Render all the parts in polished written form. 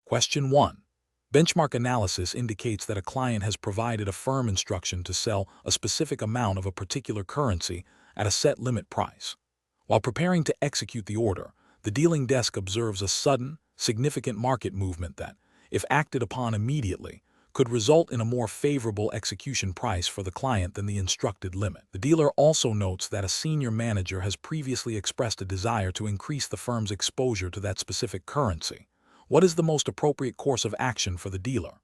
Question 1. Benchmark analysis indicates that a client has provided a firm instruction to sell a specific amount of a particular currency at a set limit price. While preparing to execute the order, the dealing desk observes a sudden, significant market movement that, if acted upon immediately, could result in a more favorable execution price for the client than the instructed limit. The dealer also notes that a senior manager has previously expressed a desire to increase the firm's exposure to that specific currency. What is the most appropriate course of action for the dealer?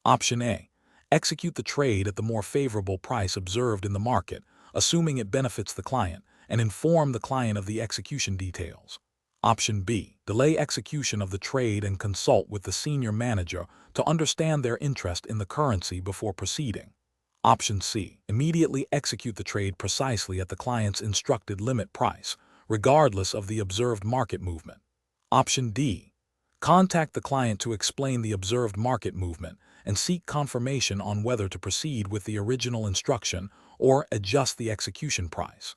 Option A. Execute the trade at the more favorable price observed in the market, assuming it benefits the client, and inform the client of the execution details. Option B. Delay execution of the trade and consult with the senior manager to understand their interest in the currency before proceeding. Option C. Immediately execute the trade precisely at the client's instructed limit price, regardless of the observed market movement. Option D. Contact the client to explain the observed market movement and seek confirmation on whether to proceed with the original instruction or adjust the execution price.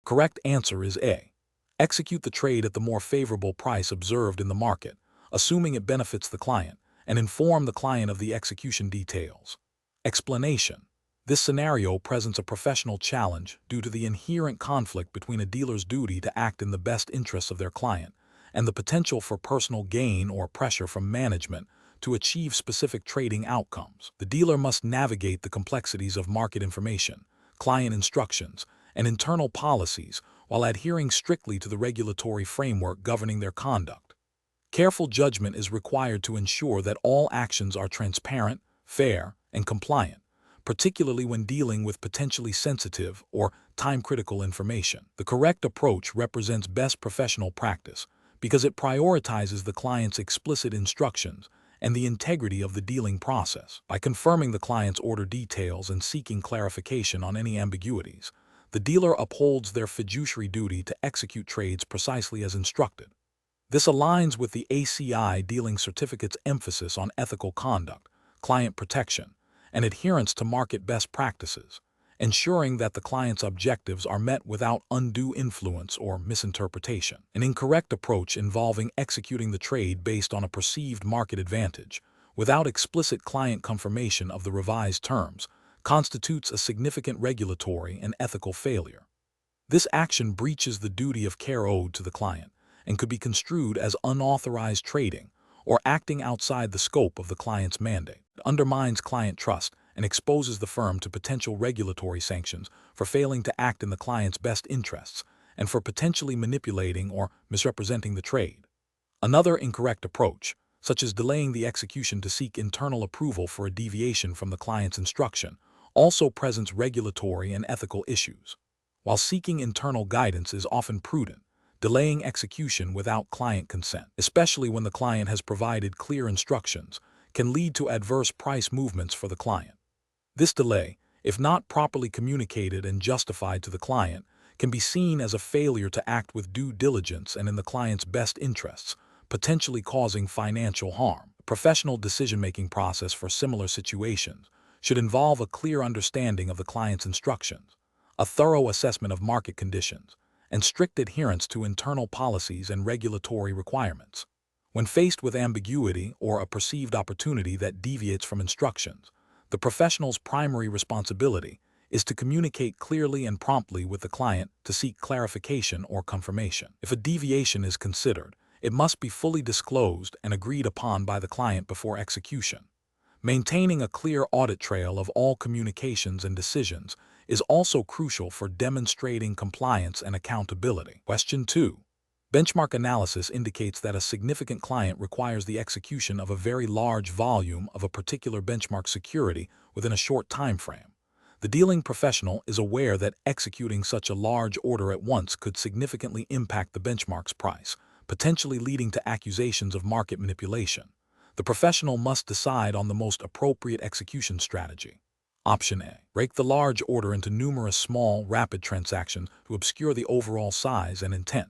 Correct answer is A. Execute the trade at the more favorable price observed in the market, assuming it benefits the client, and inform the client of the execution details. Explanation. This scenario presents a professional challenge due to the inherent conflict between a dealer's duty to act in the best interests of their client and the potential for personal gain or pressure from management to achieve specific trading outcomes. The dealer must navigate the complexities of market information, client instructions, and internal policies while adhering strictly to the regulatory framework governing their conduct. Careful judgment is required to ensure that all actions are transparent, fair, and compliant, particularly when dealing with potentially sensitive or time-critical information. The correct approach represents best professional practice because it prioritizes the client's explicit instructions and the integrity of the dealing process. By confirming the client's order details and seeking clarification on any ambiguities, the dealer upholds their fiduciary duty to execute trades precisely as instructed. This aligns with the ACI dealing certificate's emphasis on ethical conduct, client protection, and adherence to market best practices, ensuring that the client's objectives are met without undue influence or misinterpretation. An incorrect approach involving executing the trade based on a perceived market advantage, without explicit client confirmation of the revised terms, constitutes a significant regulatory and ethical failure. This action breaches the duty of care owed to the client and could be construed as unauthorized trading or acting outside the scope of the client's mandate. It undermines client trust and exposes the firm to potential regulatory sanctions for failing to act in the client's best interests and for potentially manipulating or misrepresenting the trade. Another incorrect approach, such as delaying the execution to seek internal approval for a deviation from the client's instruction, also presents regulatory and ethical issues. While seeking internal guidance is often prudent, delaying execution without client consent, especially when the client has provided clear instructions, can lead to adverse price movements for the client. This delay, if not properly communicated and justified to the client, can be seen as a failure to act with due diligence and in the client's best interests, potentially causing financial harm. The professional decision-making process for similar situations should involve a clear understanding of the client's instructions, a thorough assessment of market conditions, and strict adherence to internal policies and regulatory requirements. When faced with ambiguity or a perceived opportunity that deviates from instructions, the professional's primary responsibility is to communicate clearly and promptly with the client to seek clarification or confirmation. If a deviation is considered, it must be fully disclosed and agreed upon by the client before execution. Maintaining a clear audit trail of all communications and decisions is also crucial for demonstrating compliance and accountability. Question 2. Benchmark analysis indicates that a significant client requires the execution of a very large volume of a particular benchmark security within a short time frame. The dealing professional is aware that executing such a large order at once could significantly impact the benchmark's price, potentially leading to accusations of market manipulation. The professional must decide on the most appropriate execution strategy. Option A. Break the large order into numerous small, rapid transactions to obscure the overall size and intent.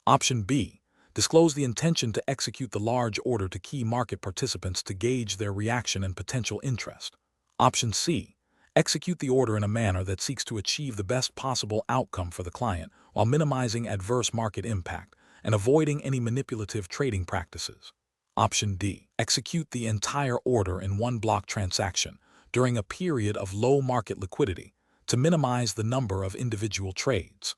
Option B. Disclose the intention to execute the large order to key market participants to gauge their reaction and potential interest. Option C. Execute the order in a manner that seeks to achieve the best possible outcome for the client while minimizing adverse market impact and avoiding any manipulative trading practices. Option D. Execute the entire order in one block transaction during a period of low market liquidity to minimize the number of individual trades.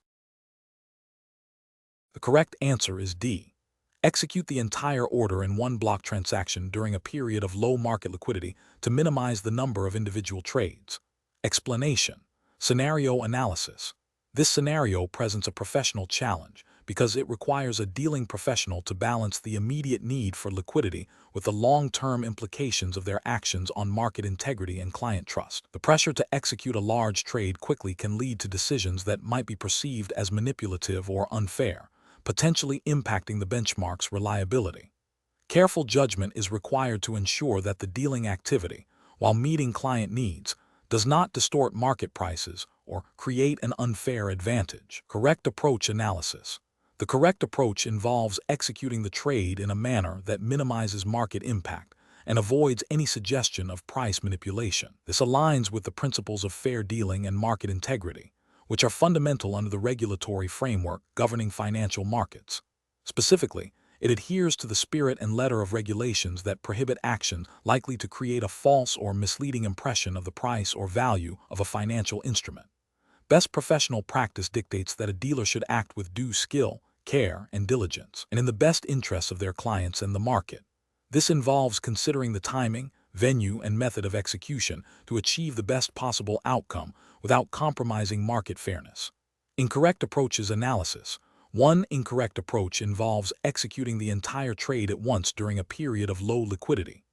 The correct answer is D. Execute the entire order in one block transaction during a period of low market liquidity to minimize the number of individual trades. Explanation. Scenario analysis. This scenario presents a professional challenge because it requires a dealing professional to balance the immediate need for liquidity with the long-term implications of their actions on market integrity and client trust. The pressure to execute a large trade quickly can lead to decisions that might be perceived as manipulative or unfair, potentially impacting the benchmark's reliability. Careful judgment is required to ensure that the dealing activity, while meeting client needs, does not distort market prices or create an unfair advantage. Correct approach analysis. The correct approach involves executing the trade in a manner that minimizes market impact and avoids any suggestion of price manipulation. This aligns with the principles of fair dealing and market integrity, which are fundamental under the regulatory framework governing financial markets. Specifically, it adheres to the spirit and letter of regulations that prohibit actions likely to create a false or misleading impression of the price or value of a financial instrument. Best professional practice dictates that a dealer should act with due skill, care, and diligence, and in the best interests of their clients and the market. This involves considering the timing, venue, and method of execution to achieve the best possible outcome without compromising market fairness. Incorrect approaches analysis. One incorrect approach involves executing the entire trade at once during a period of low liquidity.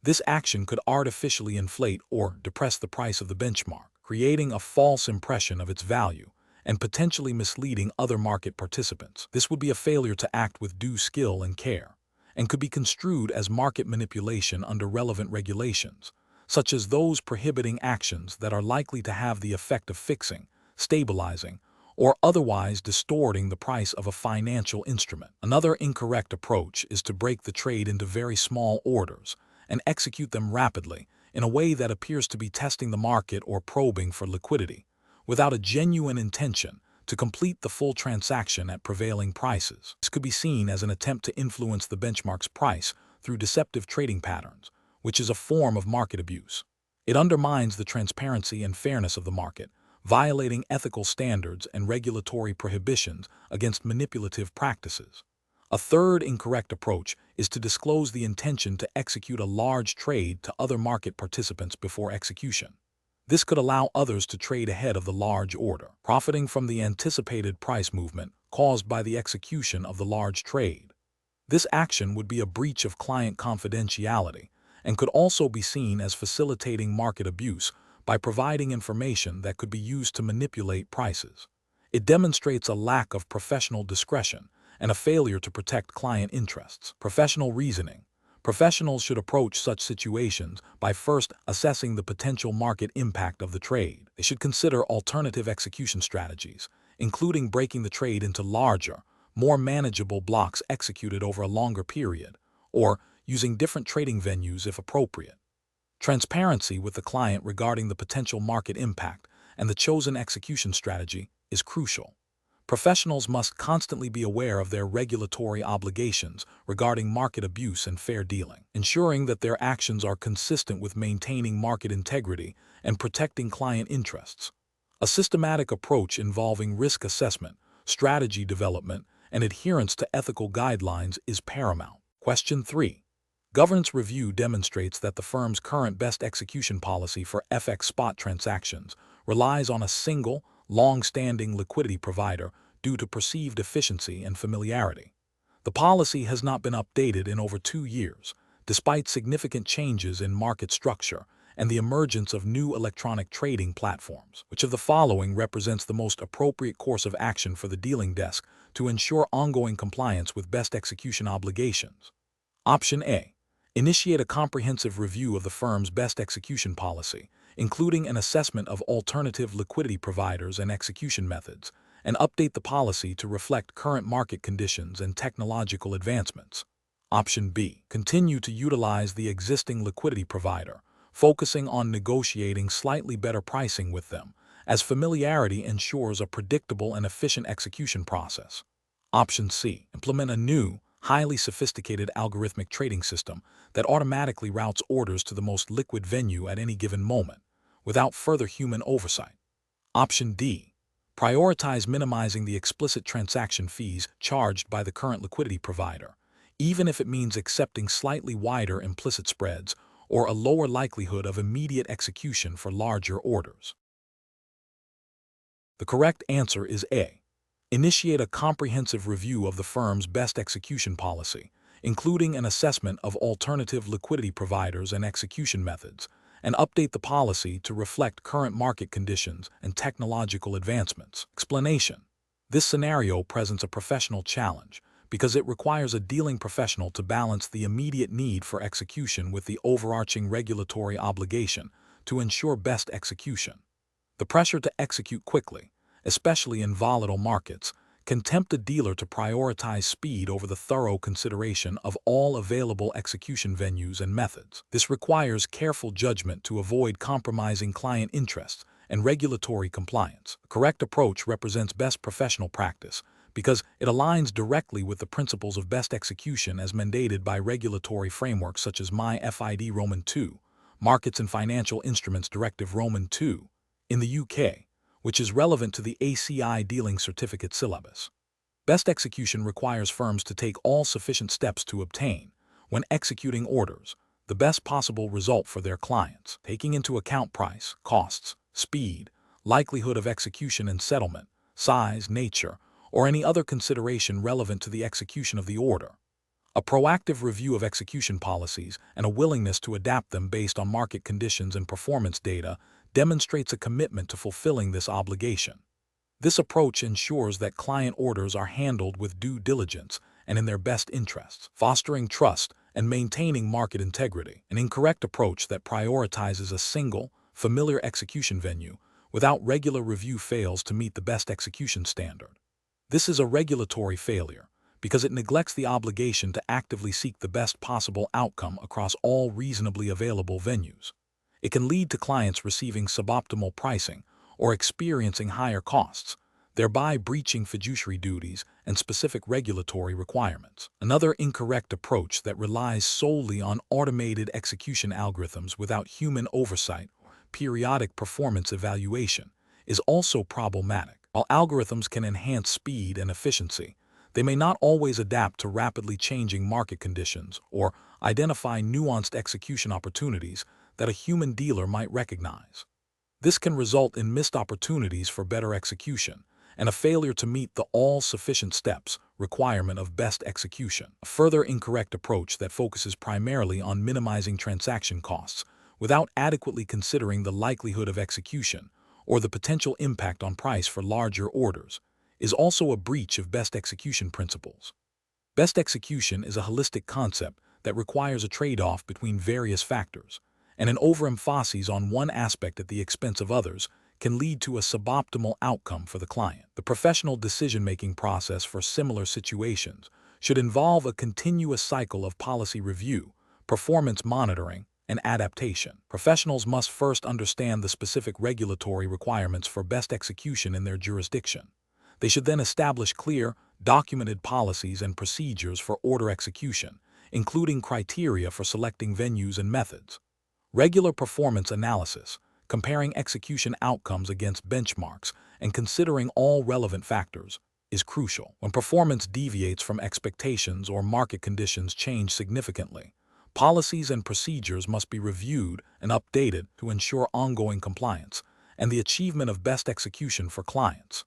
This action could artificially inflate or depress the price of the benchmark, creating a false impression of its value and potentially misleading other market participants. This would be a failure to act with due skill and care, and could be construed as market manipulation under relevant regulations, such as those prohibiting actions that are likely to have the effect of fixing, stabilizing, or otherwise distorting the price of a financial instrument. Another incorrect approach is to break the trade into very small orders and execute them rapidly in a way that appears to be testing the market or probing for liquidity, without a genuine intention to complete the full transaction at prevailing prices. This could be seen as an attempt to influence the benchmark's price through deceptive trading patterns, which is a form of market abuse. It undermines the transparency and fairness of the market, violating ethical standards and regulatory prohibitions against manipulative practices. A third incorrect approach is to disclose the intention to execute a large trade to other market participants before execution. This could allow others to trade ahead of the large order, profiting from the anticipated price movement caused by the execution of the large trade. This action would be a breach of client confidentiality and could also be seen as facilitating market abuse by providing information that could be used to manipulate prices. It demonstrates a lack of professional discretion and a failure to protect client interests. Professional reasoning. Professionals should approach such situations by first assessing the potential market impact of the trade. They should consider alternative execution strategies, including breaking the trade into larger, more manageable blocks executed over a longer period, or using different trading venues if appropriate. Transparency with the client regarding the potential market impact and the chosen execution strategy is crucial. Professionals must constantly be aware of their regulatory obligations regarding market abuse and fair dealing, ensuring that their actions are consistent with maintaining market integrity and protecting client interests. A systematic approach involving risk assessment, strategy development, and adherence to ethical guidelines is paramount. Question 3. Governance review demonstrates that the firm's current best execution policy for FX spot transactions relies on a single, long-standing liquidity provider due to perceived efficiency and familiarity. The policy has not been updated in over 2 years, despite significant changes in market structure and the emergence of new electronic trading platforms. Which of the following represents the most appropriate course of action for the dealing desk to ensure ongoing compliance with best execution obligations? Option A. Initiate a comprehensive review of the firm's best execution policy, including an assessment of alternative liquidity providers and execution methods, and update the policy to reflect current market conditions and technological advancements. Option B. Continue to utilize the existing liquidity provider, focusing on negotiating slightly better pricing with them, as familiarity ensures a predictable and efficient execution process. Option C. Implement a new, highly sophisticated algorithmic trading system that automatically routes orders to the most liquid venue at any given moment, without further human oversight. Option D. Prioritize minimizing the explicit transaction fees charged by the current liquidity provider, even if it means accepting slightly wider implicit spreads or a lower likelihood of immediate execution for larger orders. The correct answer is A. Initiate a comprehensive review of the firm's best execution policy, including an assessment of alternative liquidity providers and execution methods, and update the policy to reflect current market conditions and technological advancements. Explanation: this scenario presents a professional challenge because it requires a dealing professional to balance the immediate need for execution with the overarching regulatory obligation to ensure best execution. The pressure to execute quickly, especially in volatile markets, can tempt a dealer to prioritize speed over the thorough consideration of all available execution venues and methods. This requires careful judgment to avoid compromising client interests and regulatory compliance. A correct approach represents best professional practice because it aligns directly with the principles of best execution as mandated by regulatory frameworks such as MiFID Roman II, Markets and Financial Instruments Directive Roman II, in the UK, which is relevant to the ACI dealing certificate syllabus. Best execution requires firms to take all sufficient steps to obtain, when executing orders, the best possible result for their clients, taking into account price, costs, speed, likelihood of execution and settlement, size, nature, or any other consideration relevant to the execution of the order. A proactive review of execution policies and a willingness to adapt them based on market conditions and performance data demonstrates a commitment to fulfilling this obligation. This approach ensures that client orders are handled with due diligence and in their best interests, fostering trust and maintaining market integrity. An incorrect approach that prioritizes a single, familiar execution venue without regular review fails to meet the best execution standard. This is a regulatory failure because it neglects the obligation to actively seek the best possible outcome across all reasonably available venues. It can lead to clients receiving suboptimal pricing or experiencing higher costs, thereby breaching fiduciary duties and specific regulatory requirements. Another incorrect approach that relies solely on automated execution algorithms without human oversight or periodic performance evaluation is also problematic. While algorithms can enhance speed and efficiency, they may not always adapt to rapidly changing market conditions or identify nuanced execution opportunities that a human dealer might recognize. This can result in missed opportunities for better execution and a failure to meet the all-sufficient steps requirement of best execution. A further incorrect approach that focuses primarily on minimizing transaction costs without adequately considering the likelihood of execution or the potential impact on price for larger orders is also a breach of best execution principles. Best execution is a holistic concept that requires a trade-off between various factors, and an overemphasis on one aspect at the expense of others can lead to a suboptimal outcome for the client. The professional decision-making process for similar situations should involve a continuous cycle of policy review, performance monitoring, and adaptation. Professionals must first understand the specific regulatory requirements for best execution in their jurisdiction. They should then establish clear, documented policies and procedures for order execution, including criteria for selecting venues and methods. Regular performance analysis, comparing execution outcomes against benchmarks and considering all relevant factors, is crucial. When performance deviates from expectations or market conditions change significantly, policies and procedures must be reviewed and updated to ensure ongoing compliance and the achievement of best execution for clients.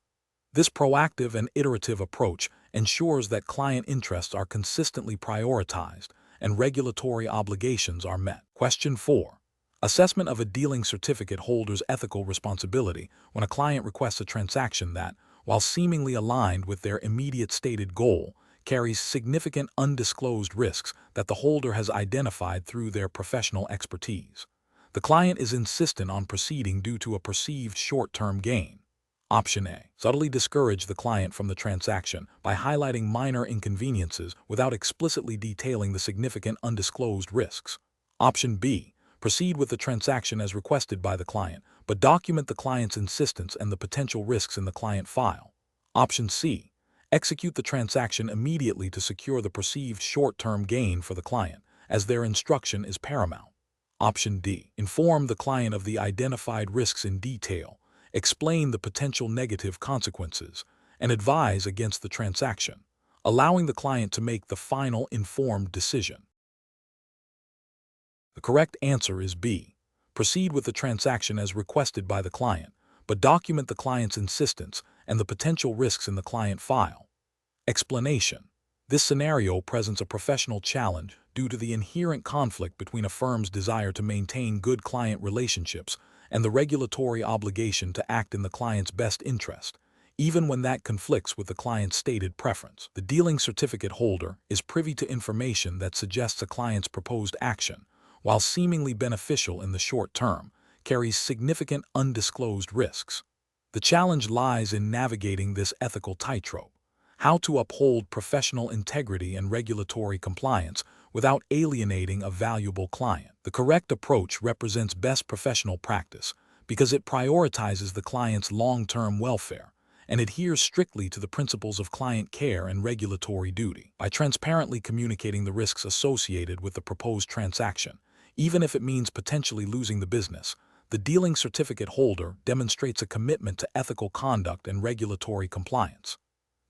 This proactive and iterative approach ensures that client interests are consistently prioritized and regulatory obligations are met. Question 4. Assessment of a dealing certificate holder's ethical responsibility when a client requests a transaction that, while seemingly aligned with their immediate stated goal, carries significant undisclosed risks that the holder has identified through their professional expertise. The client is insistent on proceeding due to a perceived short-term gain. Option A. Subtly discourage the client from the transaction by highlighting minor inconveniences without explicitly detailing the significant undisclosed risks. Option B. Proceed with the transaction as requested by the client, but document the client's insistence and the potential risks in the client file. Option C. Execute the transaction immediately to secure the perceived short-term gain for the client, as their instruction is paramount. Option D. Inform the client of the identified risks in detail, explain the potential negative consequences, and advise against the transaction, allowing the client to make the final informed decision. The correct answer is B. Proceed with the transaction as requested by the client, but document the client's insistence and the potential risks in the client file. Explanation. This scenario presents a professional challenge due to the inherent conflict between a firm's desire to maintain good client relationships and the regulatory obligation to act in the client's best interest, even when that conflicts with the client's stated preference. The dealing certificate holder is privy to information that suggests a client's proposed action, while seemingly beneficial in the short term, carries significant undisclosed risks. The challenge lies in navigating this ethical tightrope: how to uphold professional integrity and regulatory compliance without alienating a valuable client. The correct approach represents best professional practice because it prioritizes the client's long-term welfare and adheres strictly to the principles of client care and regulatory duty. By transparently communicating the risks associated with the proposed transaction, even if it means potentially losing the business, the dealing certificate holder demonstrates a commitment to ethical conduct and regulatory compliance.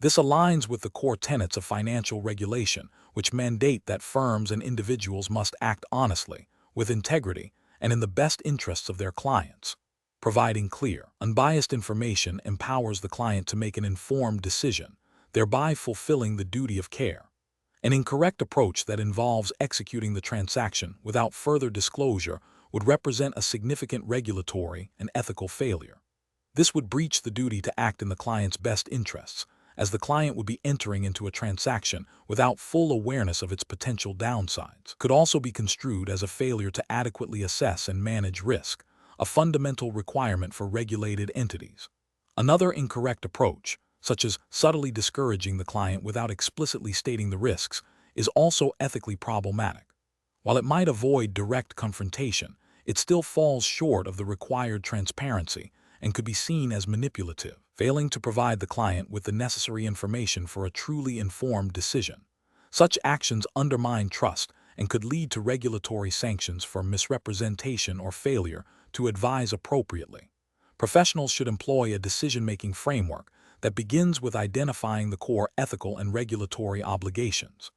This aligns with the core tenets of financial regulation, which mandate that firms and individuals must act honestly, with integrity, and in the best interests of their clients. Providing clear, unbiased information empowers the client to make an informed decision, thereby fulfilling the duty of care. An incorrect approach that involves executing the transaction without further disclosure would represent a significant regulatory and ethical failure. This would breach the duty to act in the client's best interests, as the client would be entering into a transaction without full awareness of its potential downsides. Could also be construed as a failure to adequately assess and manage risk, a fundamental requirement for regulated entities. Another incorrect approach, such as subtly discouraging the client without explicitly stating the risks, is also ethically problematic. While it might avoid direct confrontation, it still falls short of the required transparency and could be seen as manipulative, failing to provide the client with the necessary information for a truly informed decision. Such actions undermine trust and could lead to regulatory sanctions for misrepresentation or failure to advise appropriately. Professionals should employ a decision-making framework that begins with identifying the core ethical and regulatory obligations.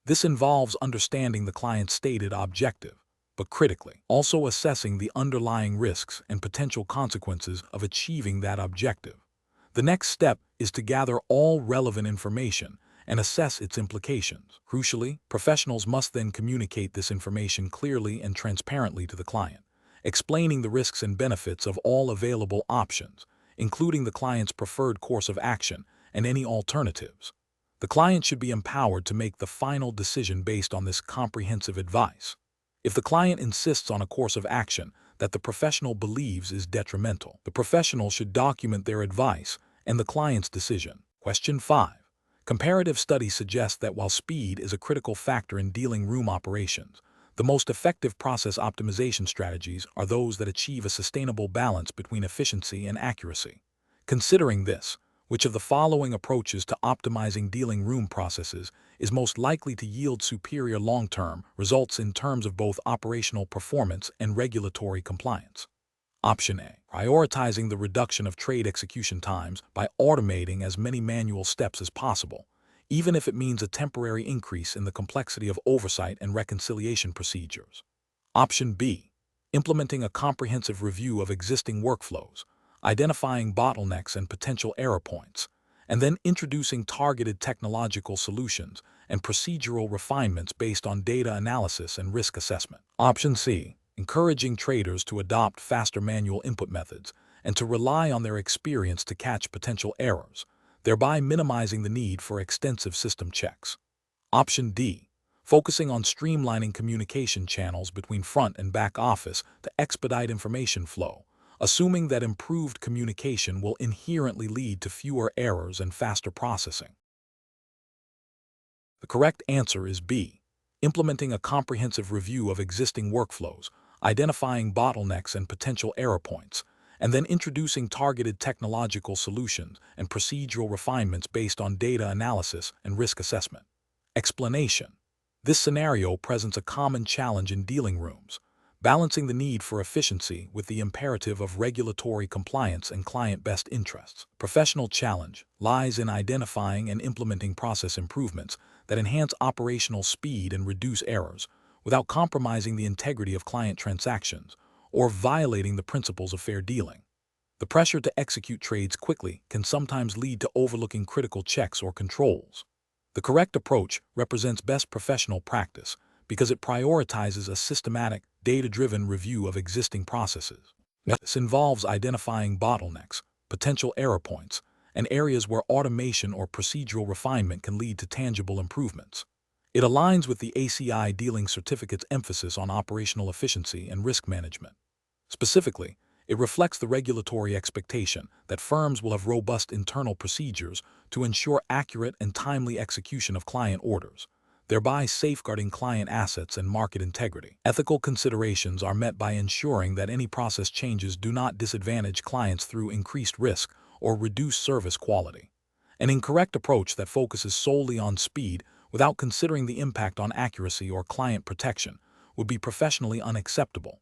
This involves understanding the client's stated objective, but critically, also assessing the underlying risks and potential consequences of achieving that objective. The next step is to gather all relevant information and assess its implications. Crucially, professionals must then communicate this information clearly and transparently to the client, explaining the risks and benefits of all available options, including the client's preferred course of action and any alternatives. The client should be empowered to make the final decision based on this comprehensive advice. If the client insists on a course of action that the professional believes is detrimental, the professional should document their advice and the client's decision. Question 5. Comparative studies suggest that while speed is a critical factor in dealing room operations, the most effective process optimization strategies are those that achieve a sustainable balance between efficiency and accuracy. Considering this, which of the following approaches to optimizing dealing room processes is most likely to yield superior long-term results in terms of both operational performance and regulatory compliance? Option A. Prioritizing the reduction of trade execution times by automating as many manual steps as possible, even if it means a temporary increase in the complexity of oversight and reconciliation procedures. Option B. Implementing a comprehensive review of existing workflows, identifying bottlenecks and potential error points, and then introducing targeted technological solutions and procedural refinements based on data analysis and risk assessment. Option C. Encouraging traders to adopt faster manual input methods and to rely on their experience to catch potential errors, thereby minimizing the need for extensive system checks. Option D. Focusing on streamlining communication channels between front and back office to expedite information flow, assuming that improved communication will inherently lead to fewer errors and faster processing. The correct answer is B. Implementing a comprehensive review of existing workflows, identifying bottlenecks and potential error points, and then introducing targeted technological solutions and procedural refinements based on data analysis and risk assessment. Explanation. This scenario presents a common challenge in dealing rooms, balancing the need for efficiency with the imperative of regulatory compliance and client best interests. Professional challenge lies in identifying and implementing process improvements that enhance operational speed and reduce errors without compromising the integrity of client transactions or violating the principles of fair dealing. The pressure to execute trades quickly can sometimes lead to overlooking critical checks or controls. The correct approach represents best professional practice because it prioritizes a systematic, data-driven review of existing processes. This involves identifying bottlenecks, potential error points, and areas where automation or procedural refinement can lead to tangible improvements. It aligns with the ACI dealing certificate's emphasis on operational efficiency and risk management. Specifically, it reflects the regulatory expectation that firms will have robust internal procedures to ensure accurate and timely execution of client orders, thereby safeguarding client assets and market integrity. Ethical considerations are met by ensuring that any process changes do not disadvantage clients through increased risk or reduce service quality. An incorrect approach that focuses solely on speed without considering the impact on accuracy or client protection would be professionally unacceptable.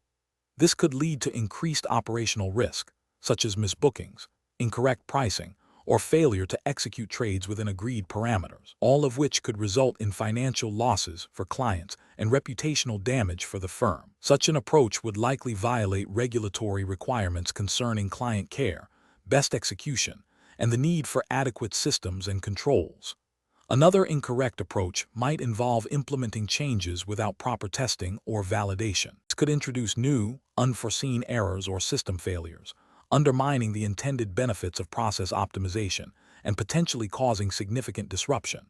This could lead to increased operational risk, such as misbookings, incorrect pricing, or failure to execute trades within agreed parameters, all of which could result in financial losses for clients and reputational damage for the firm. Such an approach would likely violate regulatory requirements concerning client care, best execution, and the need for adequate systems and controls. Another incorrect approach might involve implementing changes without proper testing or validation. This could introduce new, unforeseen errors or system failures, undermining the intended benefits of process optimization and potentially causing significant disruption.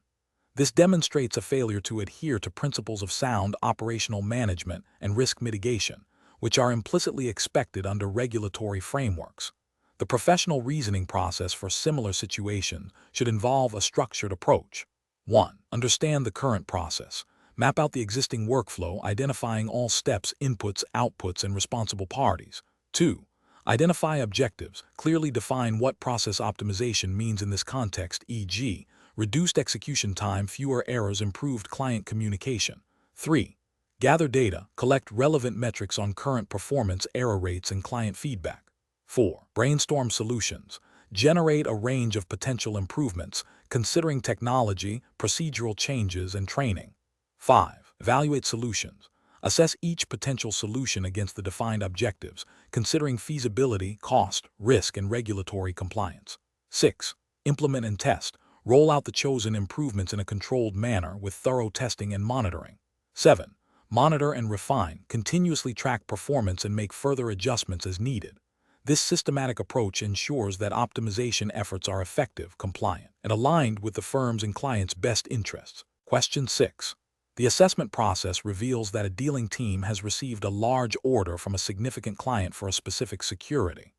This demonstrates a failure to adhere to principles of sound operational management and risk mitigation, which are implicitly expected under regulatory frameworks. The professional reasoning process for similar situations should involve a structured approach. 1. Understand the current process. Map out the existing workflow, identifying all steps, inputs, outputs, and responsible parties. 2. Identify objectives. Clearly define what process optimization means in this context, e.g., reduced execution time, fewer errors, improved client communication. 3. Gather data. Collect relevant metrics on current performance, error rates, and client feedback. 4. Brainstorm solutions. Generate a range of potential improvements, considering technology, procedural changes, and training. 5. Evaluate solutions. Assess each potential solution against the defined objectives, considering feasibility, cost, risk, and regulatory compliance. 6. Implement and test. Roll out the chosen improvements in a controlled manner with thorough testing and monitoring. 7. Monitor and refine. Continuously track performance and make further adjustments as needed. This systematic approach ensures that optimization efforts are effective, compliant, and aligned with the firm's and client's best interests. Question 6. The assessment process reveals that a dealing team has received a large order from a significant client for a specific security.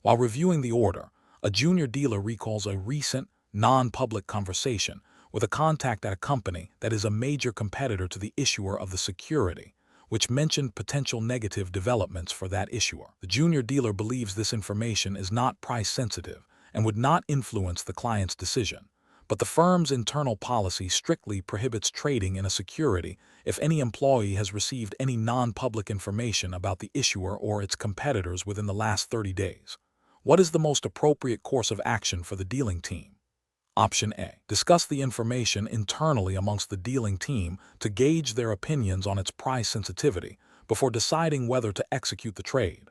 While reviewing the order, a junior dealer recalls a recent, non-public conversation with a contact at a company that is a major competitor to the issuer of the security, which mentioned potential negative developments for that issuer. The junior dealer believes this information is not price-sensitive and would not influence the client's decision, but the firm's internal policy strictly prohibits trading in a security if any employee has received any non-public information about the issuer or its competitors within the last 30 days. What is the most appropriate course of action for the dealing team? Option A. Discuss the information internally amongst the dealing team to gauge their opinions on its price sensitivity before deciding whether to execute the trade.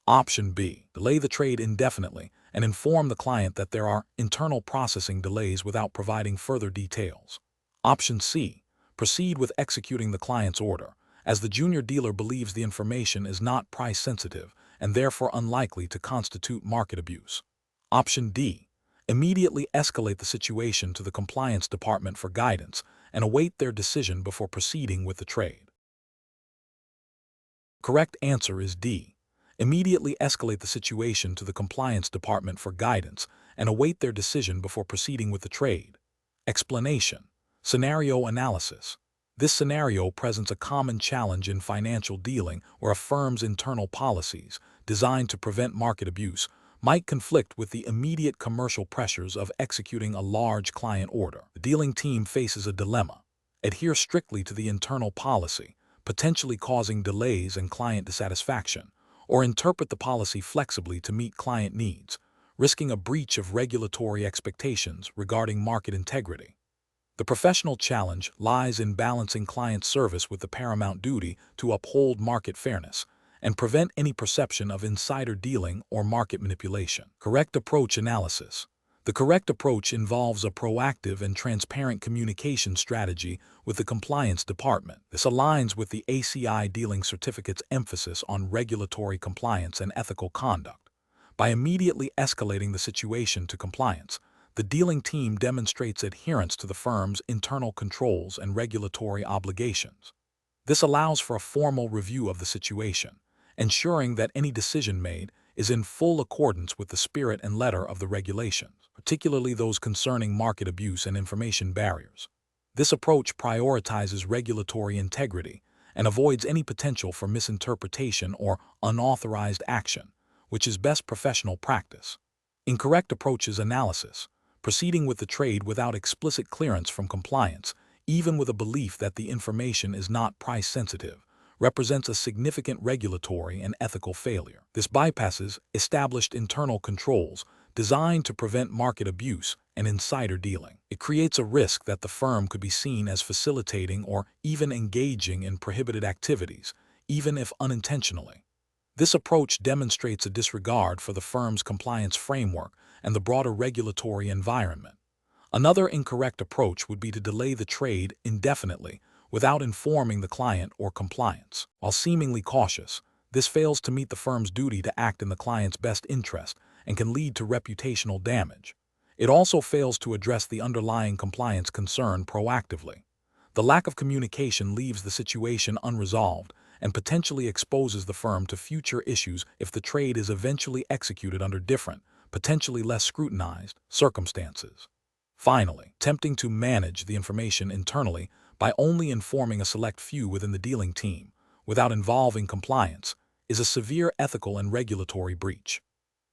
Option B. Delay the trade indefinitely and inform the client that there are internal processing delays without providing further details. Option C. Proceed with executing the client's order, as the junior dealer believes the information is not price sensitive and therefore unlikely to constitute market abuse. Option D. Immediately escalate the situation to the compliance department for guidance and await their decision before proceeding with the trade. Correct answer is D. Immediately escalate the situation to the compliance department for guidance and await their decision before proceeding with the trade. Explanation. Scenario analysis. This scenario presents a common challenge in financial dealing where a firm's internal policies, designed to prevent market abuse, might conflict with the immediate commercial pressures of executing a large client order. The dealing team faces a dilemma: adhere strictly to the internal policy, potentially causing delays and client dissatisfaction, or interpret the policy flexibly to meet client needs, risking a breach of regulatory expectations regarding market integrity. The professional challenge lies in balancing client service with the paramount duty to uphold market fairness and prevent any perception of insider dealing or market manipulation. Correct approach analysis. The correct approach involves a proactive and transparent communication strategy with the compliance department. This aligns with the ACI dealing certificate's emphasis on regulatory compliance and ethical conduct. By immediately escalating the situation to compliance, the dealing team demonstrates adherence to the firm's internal controls and regulatory obligations. This allows for a formal review of the situation, ensuring that any decision made is in full accordance with the spirit and letter of the regulations, particularly those concerning market abuse and information barriers. This approach prioritizes regulatory integrity and avoids any potential for misinterpretation or unauthorized action, which is best professional practice. Incorrect approaches analysis. Proceeding with the trade without explicit clearance from compliance, even with a belief that the information is not price-sensitive, represents a significant regulatory and ethical failure. This bypasses established internal controls designed to prevent market abuse and insider dealing. It creates a risk that the firm could be seen as facilitating or even engaging in prohibited activities, even if unintentionally. This approach demonstrates a disregard for the firm's compliance framework and the broader regulatory environment. Another incorrect approach would be to delay the trade indefinitely without informing the client or compliance. While seemingly cautious, this fails to meet the firm's duty to act in the client's best interest and can lead to reputational damage. It also fails to address the underlying compliance concern proactively. The lack of communication leaves the situation unresolved and potentially exposes the firm to future issues if the trade is eventually executed under different, potentially less scrutinized, circumstances. Finally, attempting to manage the information internally by only informing a select few within the dealing team, without involving compliance, is a severe ethical and regulatory breach.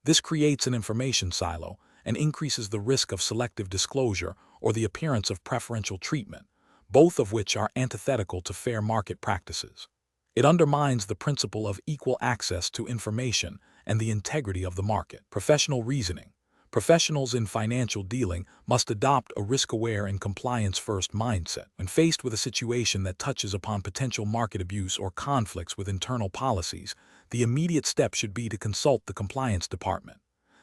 This creates an information silo and increases the risk of selective disclosure or the appearance of preferential treatment, both of which are antithetical to fair market practices. It undermines the principle of equal access to information and the integrity of the market. Professional reasoning. Professionals in financial dealing must adopt a risk-aware and compliance-first mindset. When faced with a situation that touches upon potential market abuse or conflicts with internal policies, the immediate step should be to consult the compliance department.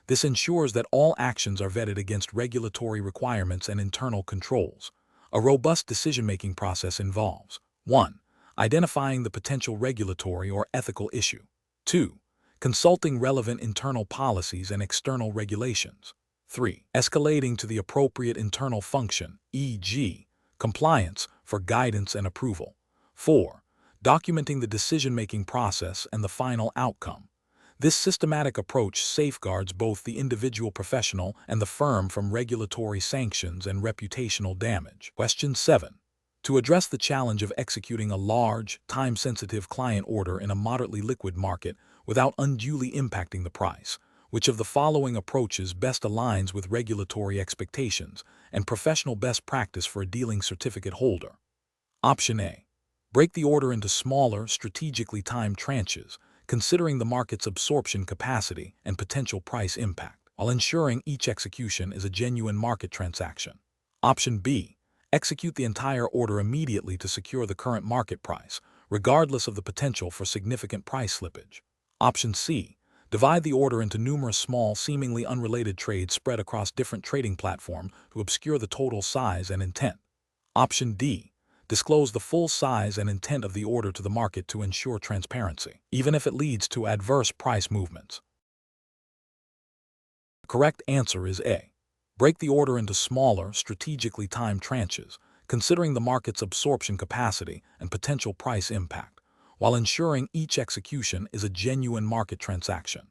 This ensures that all actions are vetted against regulatory requirements and internal controls. A robust decision-making process involves 1. Identifying the potential regulatory or ethical issue. 2. Consulting relevant internal policies and external regulations. 3. Escalating to the appropriate internal function, e.g., compliance, for guidance and approval. 4. Documenting the decision-making process and the final outcome. This systematic approach safeguards both the individual professional and the firm from regulatory sanctions and reputational damage. Question 7. To address the challenge of executing a large, time-sensitive client order in a moderately liquid market without unduly impacting the price, which of the following approaches best aligns with regulatory expectations and professional best practice for a dealing certificate holder? Option A. Break the order into smaller, strategically timed tranches, considering the market's absorption capacity and potential price impact, while ensuring each execution is a genuine market transaction. Option B. Execute the entire order immediately to secure the current market price, regardless of the potential for significant price slippage. Option C. Divide the order into numerous small, seemingly unrelated trades spread across different trading platforms to obscure the total size and intent. Option D. Disclose the full size and intent of the order to the market to ensure transparency, even if it leads to adverse price movements. The correct answer is A. Break the order into smaller, strategically timed tranches, considering the market's absorption capacity and potential price impact, while ensuring each execution is a genuine market transaction.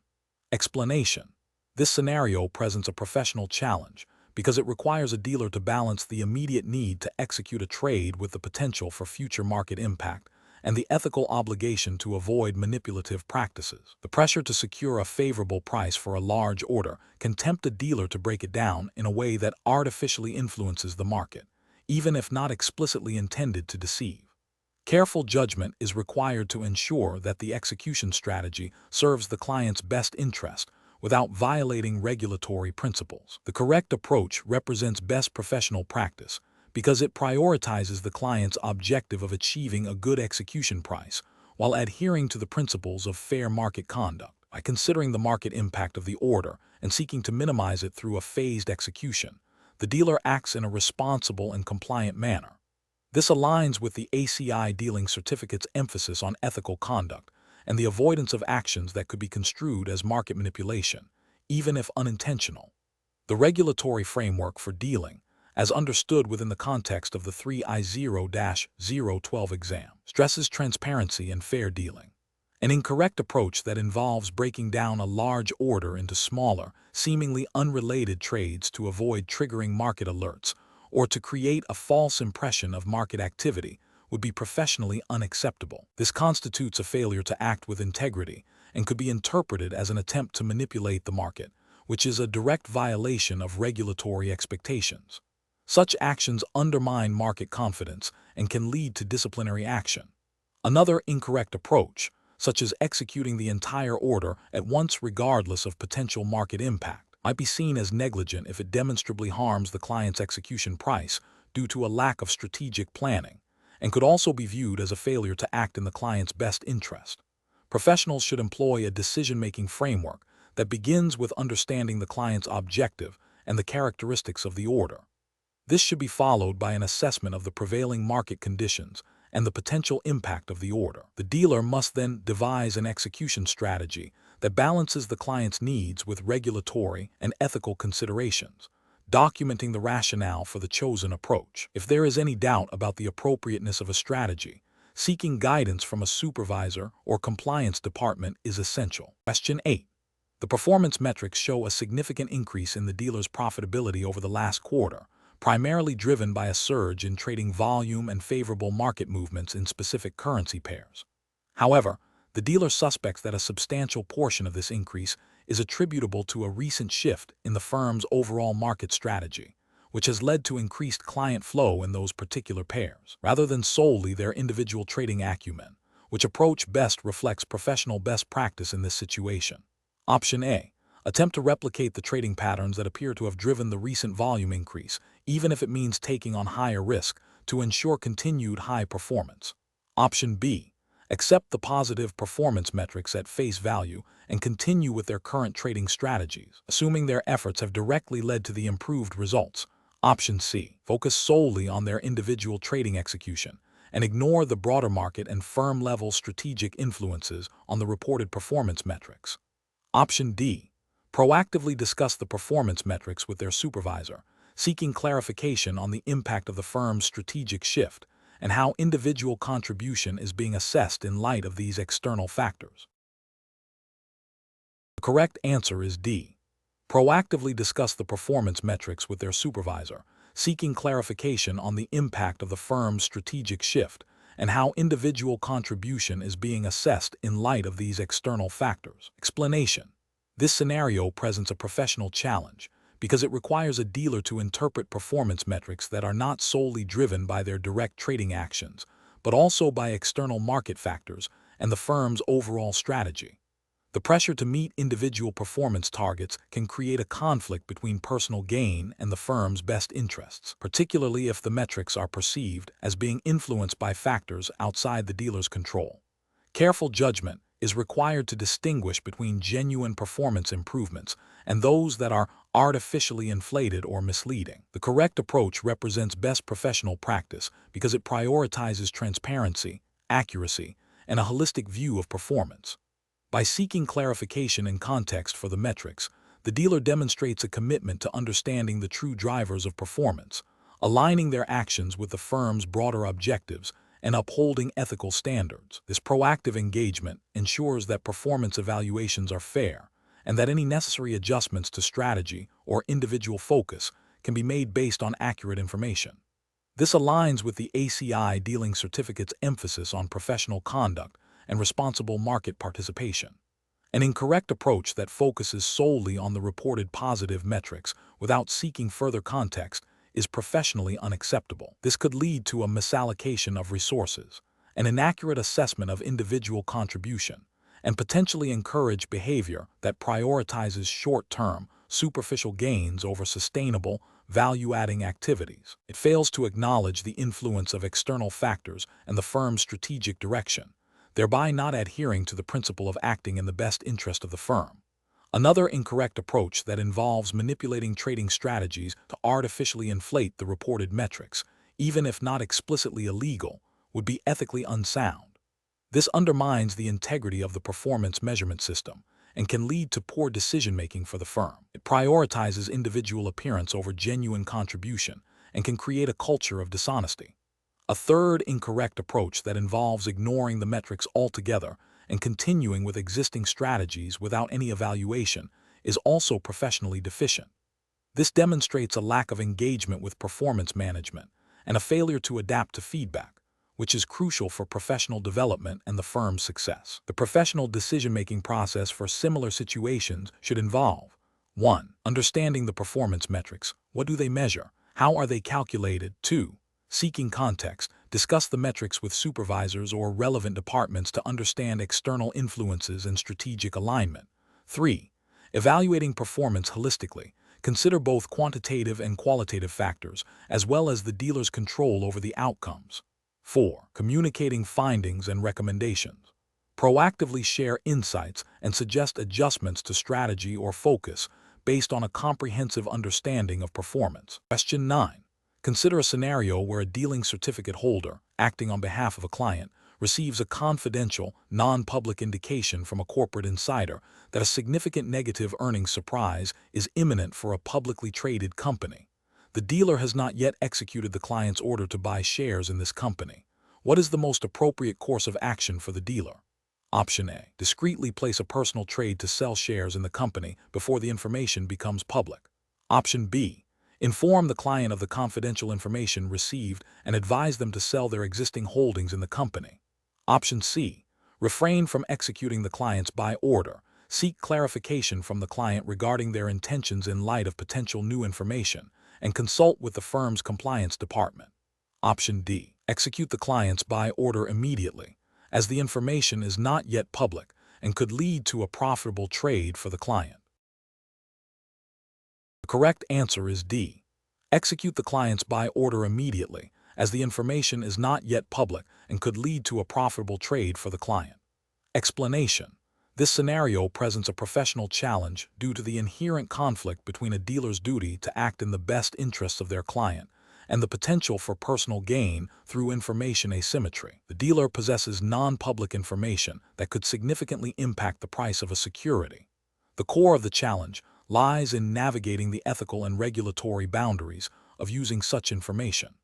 Explanation. This scenario presents a professional challenge because it requires a dealer to balance the immediate need to execute a trade with the potential for future market impact and the ethical obligation to avoid manipulative practices. The pressure to secure a favorable price for a large order can tempt a dealer to break it down in a way that artificially influences the market, even if not explicitly intended to deceive. Careful judgment is required to ensure that the execution strategy serves the client's best interest without violating regulatory principles. The correct approach represents best professional practice because it prioritizes the client's objective of achieving a good execution price while adhering to the principles of fair market conduct. By considering the market impact of the order and seeking to minimize it through a phased execution, the dealer acts in a responsible and compliant manner. This aligns with the ACI dealing certificate's emphasis on ethical conduct and the avoidance of actions that could be construed as market manipulation, even if unintentional. The regulatory framework for dealing, as understood within the context of the 3I0-012 exam, stresses transparency and fair dealing. An incorrect approach that involves breaking down a large order into smaller, seemingly unrelated trades to avoid triggering market alerts or to create a false impression of market activity would be professionally unacceptable. This constitutes a failure to act with integrity and could be interpreted as an attempt to manipulate the market, which is a direct violation of regulatory expectations. Such actions undermine market confidence and can lead to disciplinary action. Another incorrect approach, such as executing the entire order at once regardless of potential market impact, might be seen as negligent if it demonstrably harms the client's execution price due to a lack of strategic planning, and could also be viewed as a failure to act in the client's best interest. Professionals should employ a decision-making framework that begins with understanding the client's objective and the characteristics of the order. This should be followed by an assessment of the prevailing market conditions and the potential impact of the order. The dealer must then devise an execution strategy that balances the client's needs with regulatory and ethical considerations, documenting the rationale for the chosen approach. If there is any doubt about the appropriateness of a strategy, seeking guidance from a supervisor or compliance department is essential. Question 8. The performance metrics show a significant increase in the dealer's profitability over the last quarter, primarily driven by a surge in trading volume and favorable market movements in specific currency pairs. However, the dealer suspects that a substantial portion of this increase is attributable to a recent shift in the firm's overall market strategy, which has led to increased client flow in those particular pairs, rather than solely their individual trading acumen, which approach best reflects professional best practice in this situation. Option A. Attempt to replicate the trading patterns that appear to have driven the recent volume increase, even if it means taking on higher risk to ensure continued high performance. Option B. Accept the positive performance metrics at face value and continue with their current trading strategies, assuming their efforts have directly led to the improved results. Option C. Focus solely on their individual trading execution and ignore the broader market and firm-level strategic influences on the reported performance metrics. Option D. Proactively discuss the performance metrics with their supervisor, seeking clarification on the impact of the firm's strategic shift and how individual contribution is being assessed in light of these external factors. The correct answer is D. Proactively discuss the performance metrics with their supervisor, seeking clarification on the impact of the firm's strategic shift and how individual contribution is being assessed in light of these external factors. Explanation. This scenario presents a professional challenge because it requires a dealer to interpret performance metrics that are not solely driven by their direct trading actions, but also by external market factors and the firm's overall strategy. The pressure to meet individual performance targets can create a conflict between personal gain and the firm's best interests, particularly if the metrics are perceived as being influenced by factors outside the dealer's control. Careful judgment is required to distinguish between genuine performance improvements and those that are artificially inflated or misleading. The correct approach represents best professional practice because it prioritizes transparency, accuracy, and a holistic view of performance. By seeking clarification and context for the metrics, the dealer demonstrates a commitment to understanding the true drivers of performance, aligning their actions with the firm's broader objectives, and upholding ethical standards. This proactive engagement ensures that performance evaluations are fair and that any necessary adjustments to strategy or individual focus can be made based on accurate information. This aligns with the ACI dealing certificate's emphasis on professional conduct and responsible market participation. An incorrect approach that focuses solely on the reported positive metrics without seeking further context is professionally unacceptable. This could lead to a misallocation of resources, an inaccurate assessment of individual contribution, and potentially encourage behavior that prioritizes short-term, superficial gains over sustainable, value-adding activities. It fails to acknowledge the influence of external factors and the firm's strategic direction, thereby not adhering to the principle of acting in the best interest of the firm. Another incorrect approach that involves manipulating trading strategies to artificially inflate the reported metrics, even if not explicitly illegal, would be ethically unsound. This undermines the integrity of the performance measurement system and can lead to poor decision-making for the firm. It prioritizes individual appearance over genuine contribution and can create a culture of dishonesty. A third incorrect approach that involves ignoring the metrics altogether and continuing with existing strategies without any evaluation is also professionally deficient. This demonstrates a lack of engagement with performance management and a failure to adapt to feedback, which is crucial for professional development and the firm's success. The professional decision-making process for similar situations should involve 1. Understanding the performance metrics. What do they measure? How are they calculated? 2. Seeking context. Discuss the metrics with supervisors or relevant departments to understand external influences and strategic alignment. 3. Evaluating performance holistically. Consider both quantitative and qualitative factors, as well as the dealer's control over the outcomes. 4. Communicating findings and recommendations. Proactively share insights and suggest adjustments to strategy or focus based on a comprehensive understanding of performance. Question 9. Consider a scenario where a dealing certificate holder, acting on behalf of a client, receives a confidential, non-public indication from a corporate insider that a significant negative earnings surprise is imminent for a publicly traded company. The dealer has not yet executed the client's order to buy shares in this company. What is the most appropriate course of action for the dealer? Option A. Discreetly place a personal trade to sell shares in the company before the information becomes public. Option B. Inform the client of the confidential information received and advise them to sell their existing holdings in the company. Option C. Refrain from executing the client's buy order. Seek clarification from the client regarding their intentions in light of potential new information, and consult with the firm's compliance department. Option D. Execute the client's buy order immediately, as the information is not yet public and could lead to a profitable trade for the client. The correct answer is D. Execute the client's buy order immediately, as the information is not yet public and could lead to a profitable trade for the client. Explanation. This scenario presents a professional challenge due to the inherent conflict between a dealer's duty to act in the best interests of their client and the potential for personal gain through information asymmetry. The dealer possesses non-public information that could significantly impact the price of a security. The core of the challenge lies in navigating the ethical and regulatory boundaries of using such information.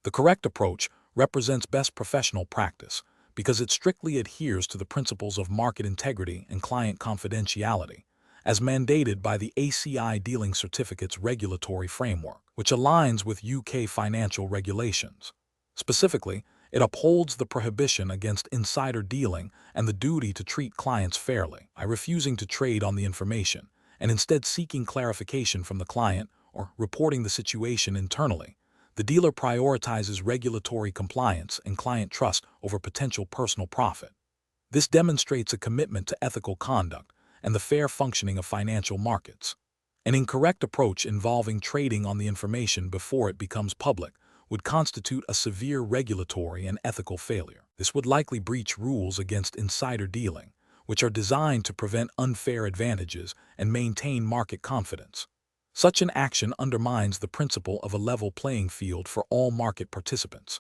The correct approach represents best professional practice because it strictly adheres to the principles of market integrity and client confidentiality, as mandated by the ACI dealing certificate's regulatory framework, which aligns with UK financial regulations. Specifically, it upholds the prohibition against insider dealing and the duty to treat clients fairly. By refusing to trade on the information and instead seeking clarification from the client or reporting the situation internally, the dealer prioritizes regulatory compliance and client trust over potential personal profit. This demonstrates a commitment to ethical conduct and the fair functioning of financial markets. An incorrect approach involving trading on the information before it becomes public would constitute a severe regulatory and ethical failure. This would likely breach rules against insider dealing, which are designed to prevent unfair advantages and maintain market confidence. Such an action undermines the principle of a level playing field for all market participants.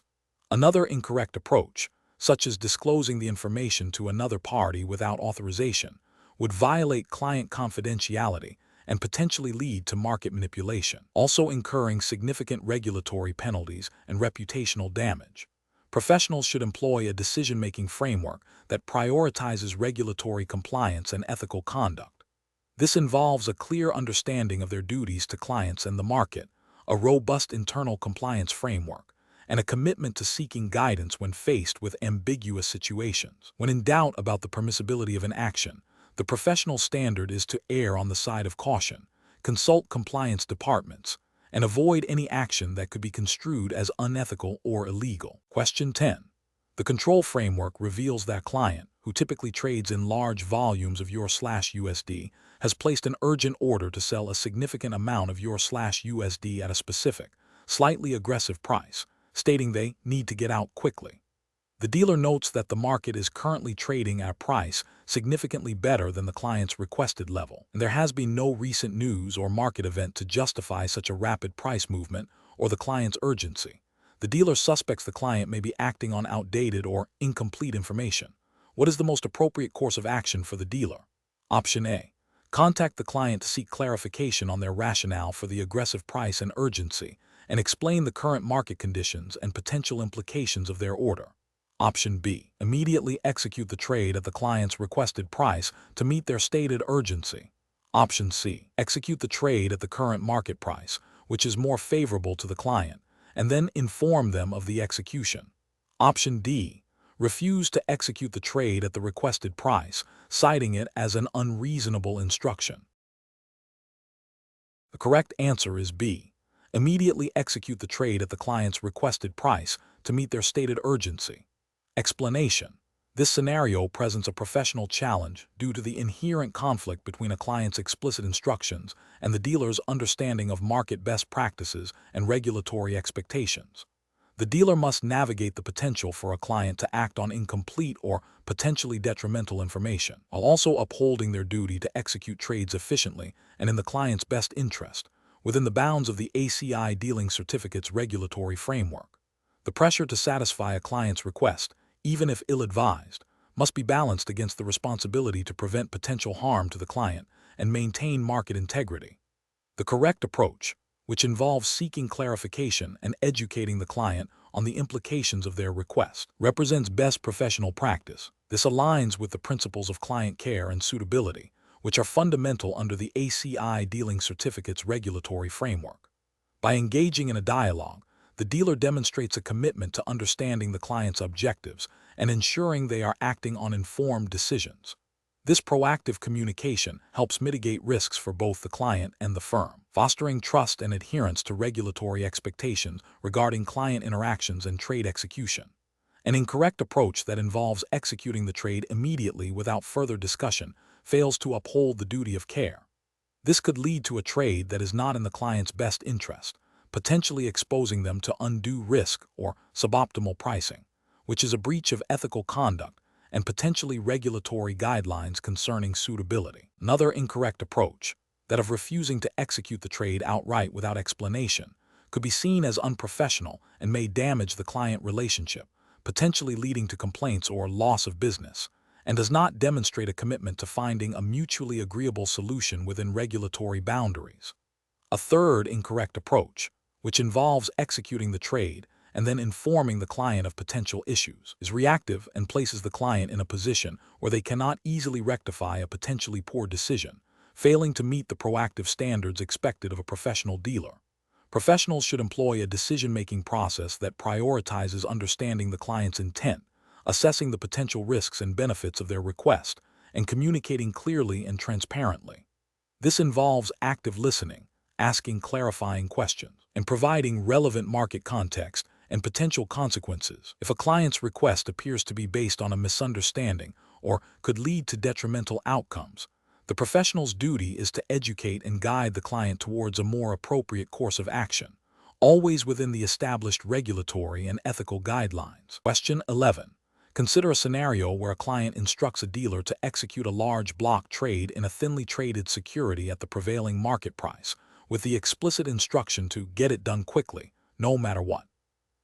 Another incorrect approach, such as disclosing the information to another party without authorization, would violate client confidentiality and potentially lead to market manipulation, also incurring significant regulatory penalties and reputational damage. Professionals should employ a decision-making framework that prioritizes regulatory compliance and ethical conduct. This involves a clear understanding of their duties to clients and the market, a robust internal compliance framework, and a commitment to seeking guidance when faced with ambiguous situations. When in doubt about the permissibility of an action, the professional standard is to err on the side of caution, consult compliance departments, and avoid any action that could be construed as unethical or illegal. Question 10. The control framework reveals that client, who typically trades in large volumes of your/USD, has placed an urgent order to sell a significant amount of your/USD at a specific, slightly aggressive price, stating they need to get out quickly. The dealer notes that the market is currently trading at a price significantly better than the client's requested level, and there has been no recent news or market event to justify such a rapid price movement or the client's urgency. The dealer suspects the client may be acting on outdated or incomplete information. What is the most appropriate course of action for the dealer? Option A. Contact the client to seek clarification on their rationale for the aggressive price and urgency, and explain the current market conditions and potential implications of their order. Option B. Immediately execute the trade at the client's requested price to meet their stated urgency. Option C. Execute the trade at the current market price, which is more favorable to the client, and then inform them of the execution. Option D. Refuse to execute the trade at the requested price, citing it as an unreasonable instruction. The correct answer is B. Immediately execute the trade at the client's requested price to meet their stated urgency. Explanation. This scenario presents a professional challenge due to the inherent conflict between a client's explicit instructions and the dealer's understanding of market best practices and regulatory expectations. The dealer must navigate the potential for a client to act on incomplete or potentially detrimental information, while also upholding their duty to execute trades efficiently and in the client's best interest, within the bounds of the ACI dealing certificate's regulatory framework. The pressure to satisfy a client's request, even if ill-advised, must be balanced against the responsibility to prevent potential harm to the client and maintain market integrity. The correct approach, which involves seeking clarification and educating the client on the implications of their request, represents best professional practice. This aligns with the principles of client care and suitability, which are fundamental under the ACI dealing certificate's regulatory framework. By engaging in a dialogue, the dealer demonstrates a commitment to understanding the client's objectives and ensuring they are acting on informed decisions. This proactive communication helps mitigate risks for both the client and the firm, fostering trust and adherence to regulatory expectations regarding client interactions and trade execution. An incorrect approach that involves executing the trade immediately without further discussion fails to uphold the duty of care. This could lead to a trade that is not in the client's best interest, potentially exposing them to undue risk or suboptimal pricing, which is a breach of ethical conduct and potentially regulatory guidelines concerning suitability. Another incorrect approach, that of refusing to execute the trade outright without explanation, could be seen as unprofessional and may damage the client relationship, potentially leading to complaints or loss of business, and does not demonstrate a commitment to finding a mutually agreeable solution within regulatory boundaries. A third incorrect approach, which involves executing the trade and then informing the client of potential issues, is reactive and places the client in a position where they cannot easily rectify a potentially poor decision, failing to meet the proactive standards expected of a professional dealer. Professionals should employ a decision-making process that prioritizes understanding the client's intent, assessing the potential risks and benefits of their request, and communicating clearly and transparently. This involves active listening, asking clarifying questions, and providing relevant market context and potential consequences if a client's request appears to be based on a misunderstanding or could lead to detrimental outcomes. The professional's duty is to educate and guide the client towards a more appropriate course of action, always within the established regulatory and ethical guidelines. Question 11. Consider a scenario where a client instructs a dealer to execute a large block trade in a thinly traded security at the prevailing market price, with the explicit instruction to get it done quickly, no matter what.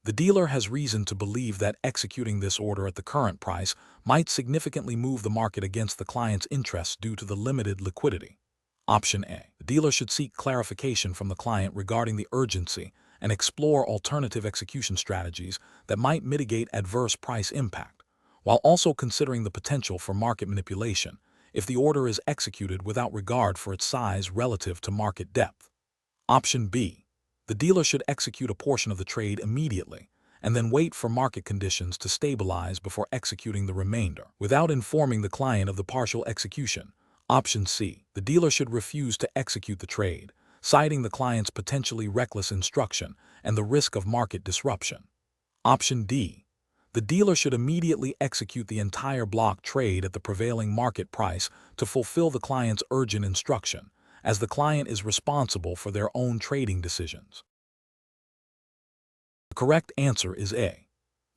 The dealer has reason to believe that executing this order at the current price might significantly move the market against the client's interests due to the limited liquidity. Option A. The dealer should seek clarification from the client regarding the urgency and explore alternative execution strategies that might mitigate adverse price impact, while also considering the potential for market manipulation if the order is executed without regard for its size relative to market depth. Option B. The dealer should execute a portion of the trade immediately and then wait for market conditions to stabilize before executing the remainder, without informing the client of the partial execution. Option C. The dealer should refuse to execute the trade, citing the client's potentially reckless instruction and the risk of market disruption. Option D. The dealer should immediately execute the entire block trade at the prevailing market price to fulfill the client's urgent instruction, as the client is responsible for their own trading decisions. The correct answer is A.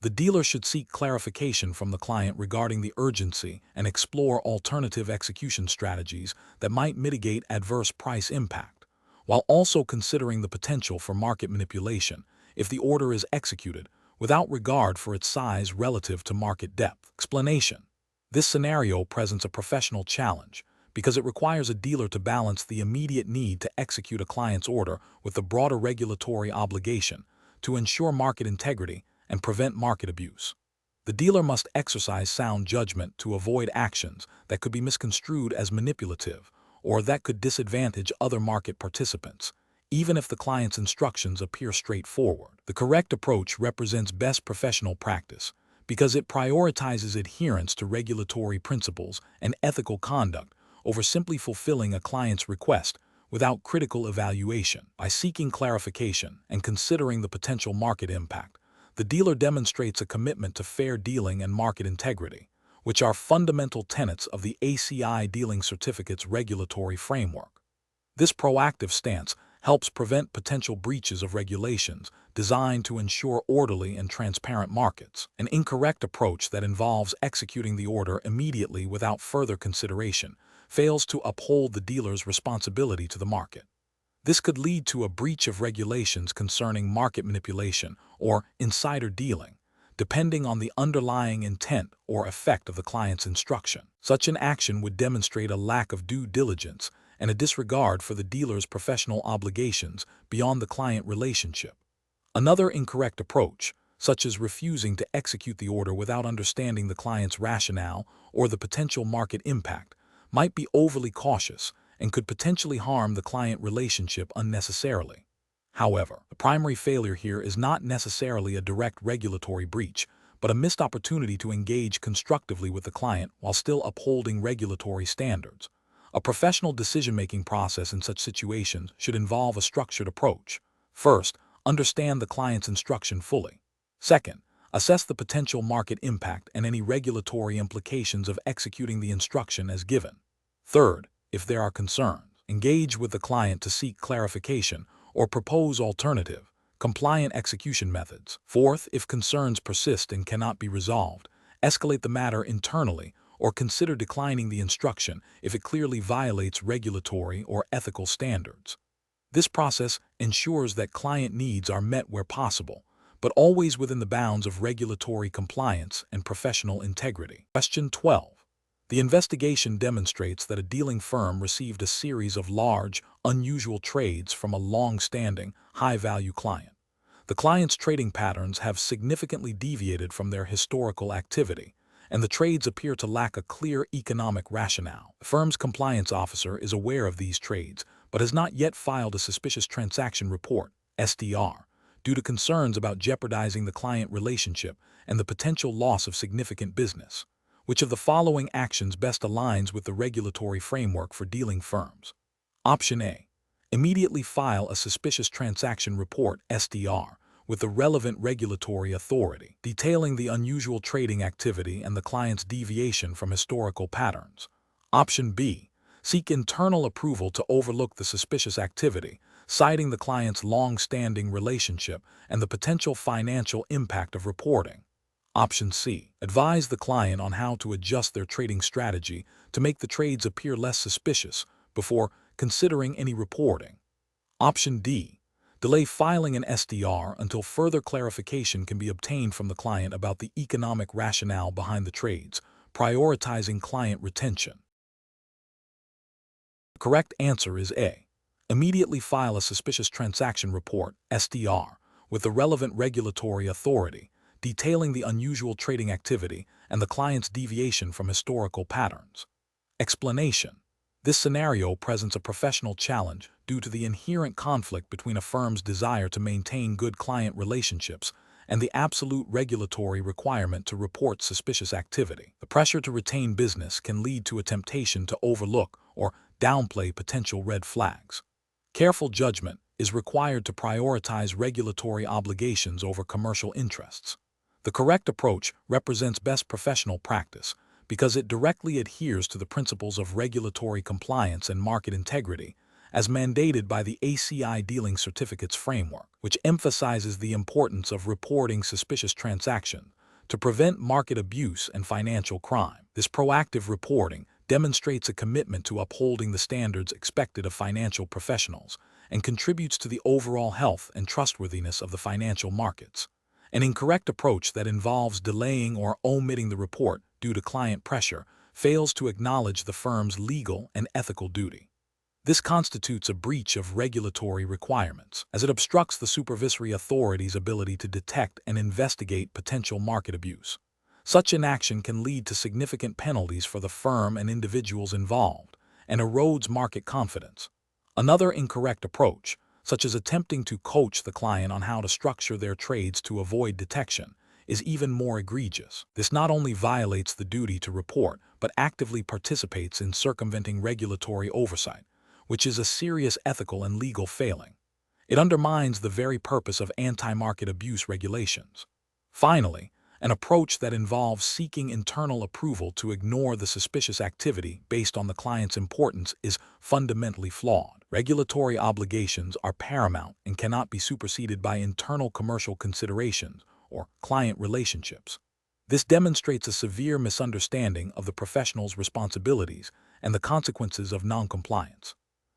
The dealer should seek clarification from the client regarding the urgency and explore alternative execution strategies that might mitigate adverse price impact, while also considering the potential for market manipulation if the order is executed without regard for its size relative to market depth. Explanation. This scenario presents a professional challenge because it requires a dealer to balance the immediate need to execute a client's order with the broader regulatory obligation to ensure market integrity and prevent market abuse. The dealer must exercise sound judgment to avoid actions that could be misconstrued as manipulative or that could disadvantage other market participants, even if the client's instructions appear straightforward. The correct approach represents best professional practice because it prioritizes adherence to regulatory principles and ethical conduct over simply fulfilling a client's request without critical evaluation. By seeking clarification and considering the potential market impact, the dealer demonstrates a commitment to fair dealing and market integrity, which are fundamental tenets of the ACI dealing certificate's regulatory framework. This proactive stance helps prevent potential breaches of regulations designed to ensure orderly and transparent markets. An incorrect approach that involves executing the order immediately without further consideration fails to uphold the dealer's responsibility to the market. This could lead to a breach of regulations concerning market manipulation or insider dealing, depending on the underlying intent or effect of the client's instruction. Such an action would demonstrate a lack of due diligence and a disregard for the dealer's professional obligations beyond the client relationship. Another incorrect approach, such as refusing to execute the order without understanding the client's rationale or the potential market impact, might be overly cautious and could potentially harm the client relationship unnecessarily. However, the primary failure here is not necessarily a direct regulatory breach, but a missed opportunity to engage constructively with the client while still upholding regulatory standards. A professional decision-making process in such situations should involve a structured approach. First, understand the client's instruction fully. Second, assess the potential market impact and any regulatory implications of executing the instruction as given. Third, if there are concerns, engage with the client to seek clarification or propose alternative, compliant execution methods. Fourth, if concerns persist and cannot be resolved, escalate the matter internally or consider declining the instruction if it clearly violates regulatory or ethical standards. This process ensures that client needs are met where possible, but always within the bounds of regulatory compliance and professional integrity. Question 12. The investigation demonstrates that a dealing firm received a series of large, unusual trades from a long-standing, high-value client. The client's trading patterns have significantly deviated from their historical activity, and the trades appear to lack a clear economic rationale. The firm's compliance officer is aware of these trades, but has not yet filed a suspicious transaction report, STR, due to concerns about jeopardizing the client relationship and the potential loss of significant business. Which of the following actions best aligns with the regulatory framework for dealing firms? Option A. Immediately file a suspicious transaction report, STR, with the relevant regulatory authority, detailing the unusual trading activity and the client's deviation from historical patterns. Option B. Seek internal approval to overlook the suspicious activity, citing the client's long-standing relationship and the potential financial impact of reporting. Option C. Advise the client on how to adjust their trading strategy to make the trades appear less suspicious before considering any reporting. Option D. Delay filing an SDR until further clarification can be obtained from the client about the economic rationale behind the trades, prioritizing client retention. The correct answer is A. Immediately file a suspicious transaction report, SDR, with the relevant regulatory authority, detailing the unusual trading activity and the client's deviation from historical patterns. Explanation. This scenario presents a professional challenge due to the inherent conflict between a firm's desire to maintain good client relationships and the absolute regulatory requirement to report suspicious activity. The pressure to retain business can lead to a temptation to overlook or downplay potential red flags. Careful judgment is required to prioritize regulatory obligations over commercial interests. The correct approach represents best professional practice because it directly adheres to the principles of regulatory compliance and market integrity, as mandated by the ACI Dealing Certificates Framework, which emphasizes the importance of reporting suspicious transactions to prevent market abuse and financial crime. This proactive reporting demonstrates a commitment to upholding the standards expected of financial professionals and contributes to the overall health and trustworthiness of the financial markets. An incorrect approach that involves delaying or omitting the report due to client pressure fails to acknowledge the firm's legal and ethical duty. This constitutes a breach of regulatory requirements, as it obstructs the supervisory authority's ability to detect and investigate potential market abuse. Such inaction can lead to significant penalties for the firm and individuals involved, and erodes market confidence. Another incorrect approach, such as attempting to coach the client on how to structure their trades to avoid detection, is even more egregious. This not only violates the duty to report, but actively participates in circumventing regulatory oversight, which is a serious ethical and legal failing. It undermines the very purpose of anti-market abuse regulations. Finally, an approach that involves seeking internal approval to ignore the suspicious activity based on the client's importance is fundamentally flawed. Regulatory obligations are paramount and cannot be superseded by internal commercial considerations or client relationships. This demonstrates a severe misunderstanding of the professional's responsibilities and the consequences of noncompliance.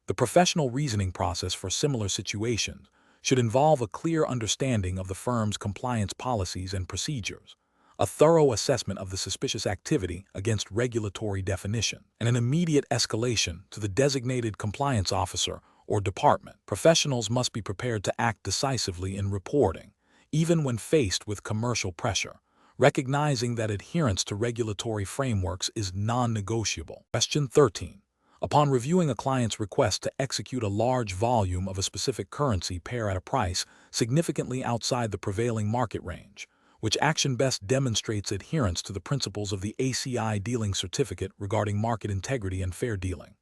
The professional reasoning process for similar situations should involve a clear understanding of the firm's compliance policies and procedures, a thorough assessment of the suspicious activity against regulatory definition, and an immediate escalation to the designated compliance officer or department. Professionals must be prepared to act decisively in reporting, even when faced with commercial pressure, recognizing that adherence to regulatory frameworks is non-negotiable. Question 13. Upon reviewing a client's request to execute a large volume of a specific currency pair at a price significantly outside the prevailing market range, which action best demonstrates adherence to the principles of the ACI Dealing Certificate regarding market integrity and fair dealing?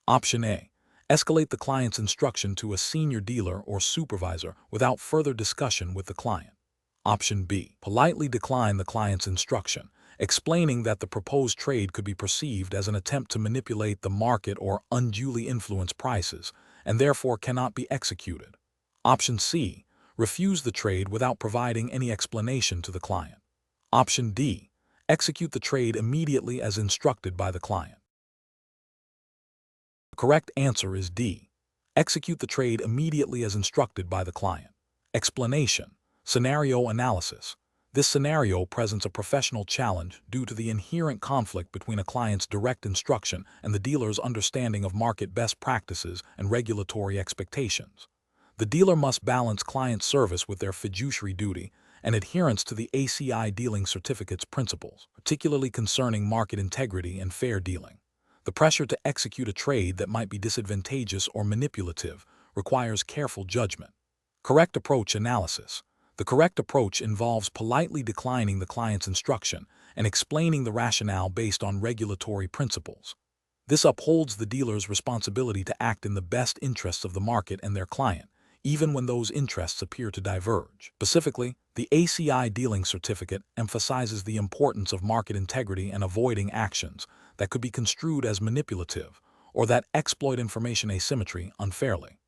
Option A. Escalate the client's instruction to a senior dealer or supervisor without further discussion with the client. Option B. Politely decline the client's instruction, explaining that the proposed trade could be perceived as an attempt to manipulate the market or unduly influence prices, and therefore cannot be executed. Option C. Refuse the trade without providing any explanation to the client. Option D. Execute the trade immediately as instructed by the client. The correct answer is D. Execute the trade immediately as instructed by the client. Explanation. Scenario analysis. This scenario presents a professional challenge due to the inherent conflict between a client's direct instruction and the dealer's understanding of market best practices and regulatory expectations. The dealer must balance client service with their fiduciary duty and adherence to the ACI Dealing Certificate's principles, particularly concerning market integrity and fair dealing. The pressure to execute a trade that might be disadvantageous or manipulative requires careful judgment. Correct approach analysis. The correct approach involves politely declining the client's instruction and explaining the rationale based on regulatory principles. This upholds the dealer's responsibility to act in the best interests of the market and their client, even when those interests appear to diverge. Specifically, the ACI Dealing Certificate emphasizes the importance of market integrity and avoiding actions that could be construed as manipulative or that exploit information asymmetry unfairly.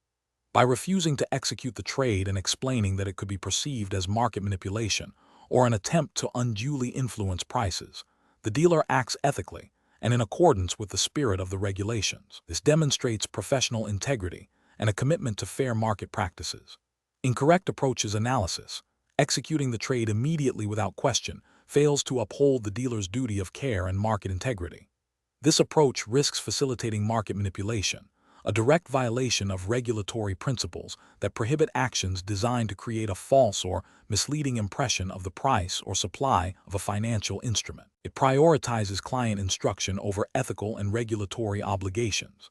By refusing to execute the trade and explaining that it could be perceived as market manipulation or an attempt to unduly influence prices, the dealer acts ethically and in accordance with the spirit of the regulations. This demonstrates professional integrity and a commitment to fair market practices. Incorrect approaches analysis. Executing the trade immediately without question fails to uphold the dealer's duty of care and market integrity. This approach risks facilitating market manipulation, a direct violation of regulatory principles that prohibit actions designed to create a false or misleading impression of the price or supply of a financial instrument. It prioritizes client instruction over ethical and regulatory obligations.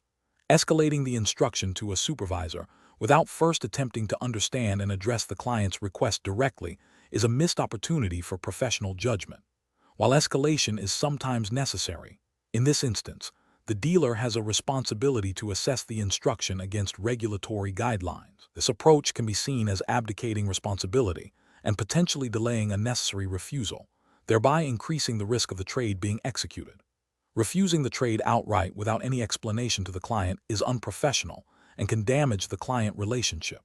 Escalating the instruction to a supervisor without first attempting to understand and address the client's request directly is a missed opportunity for professional judgment. While escalation is sometimes necessary, in this instance, the dealer has a responsibility to assess the instruction against regulatory guidelines. This approach can be seen as abdicating responsibility and potentially delaying a necessary refusal, thereby increasing the risk of the trade being executed. Refusing the trade outright without any explanation to the client is unprofessional and can damage the client relationship.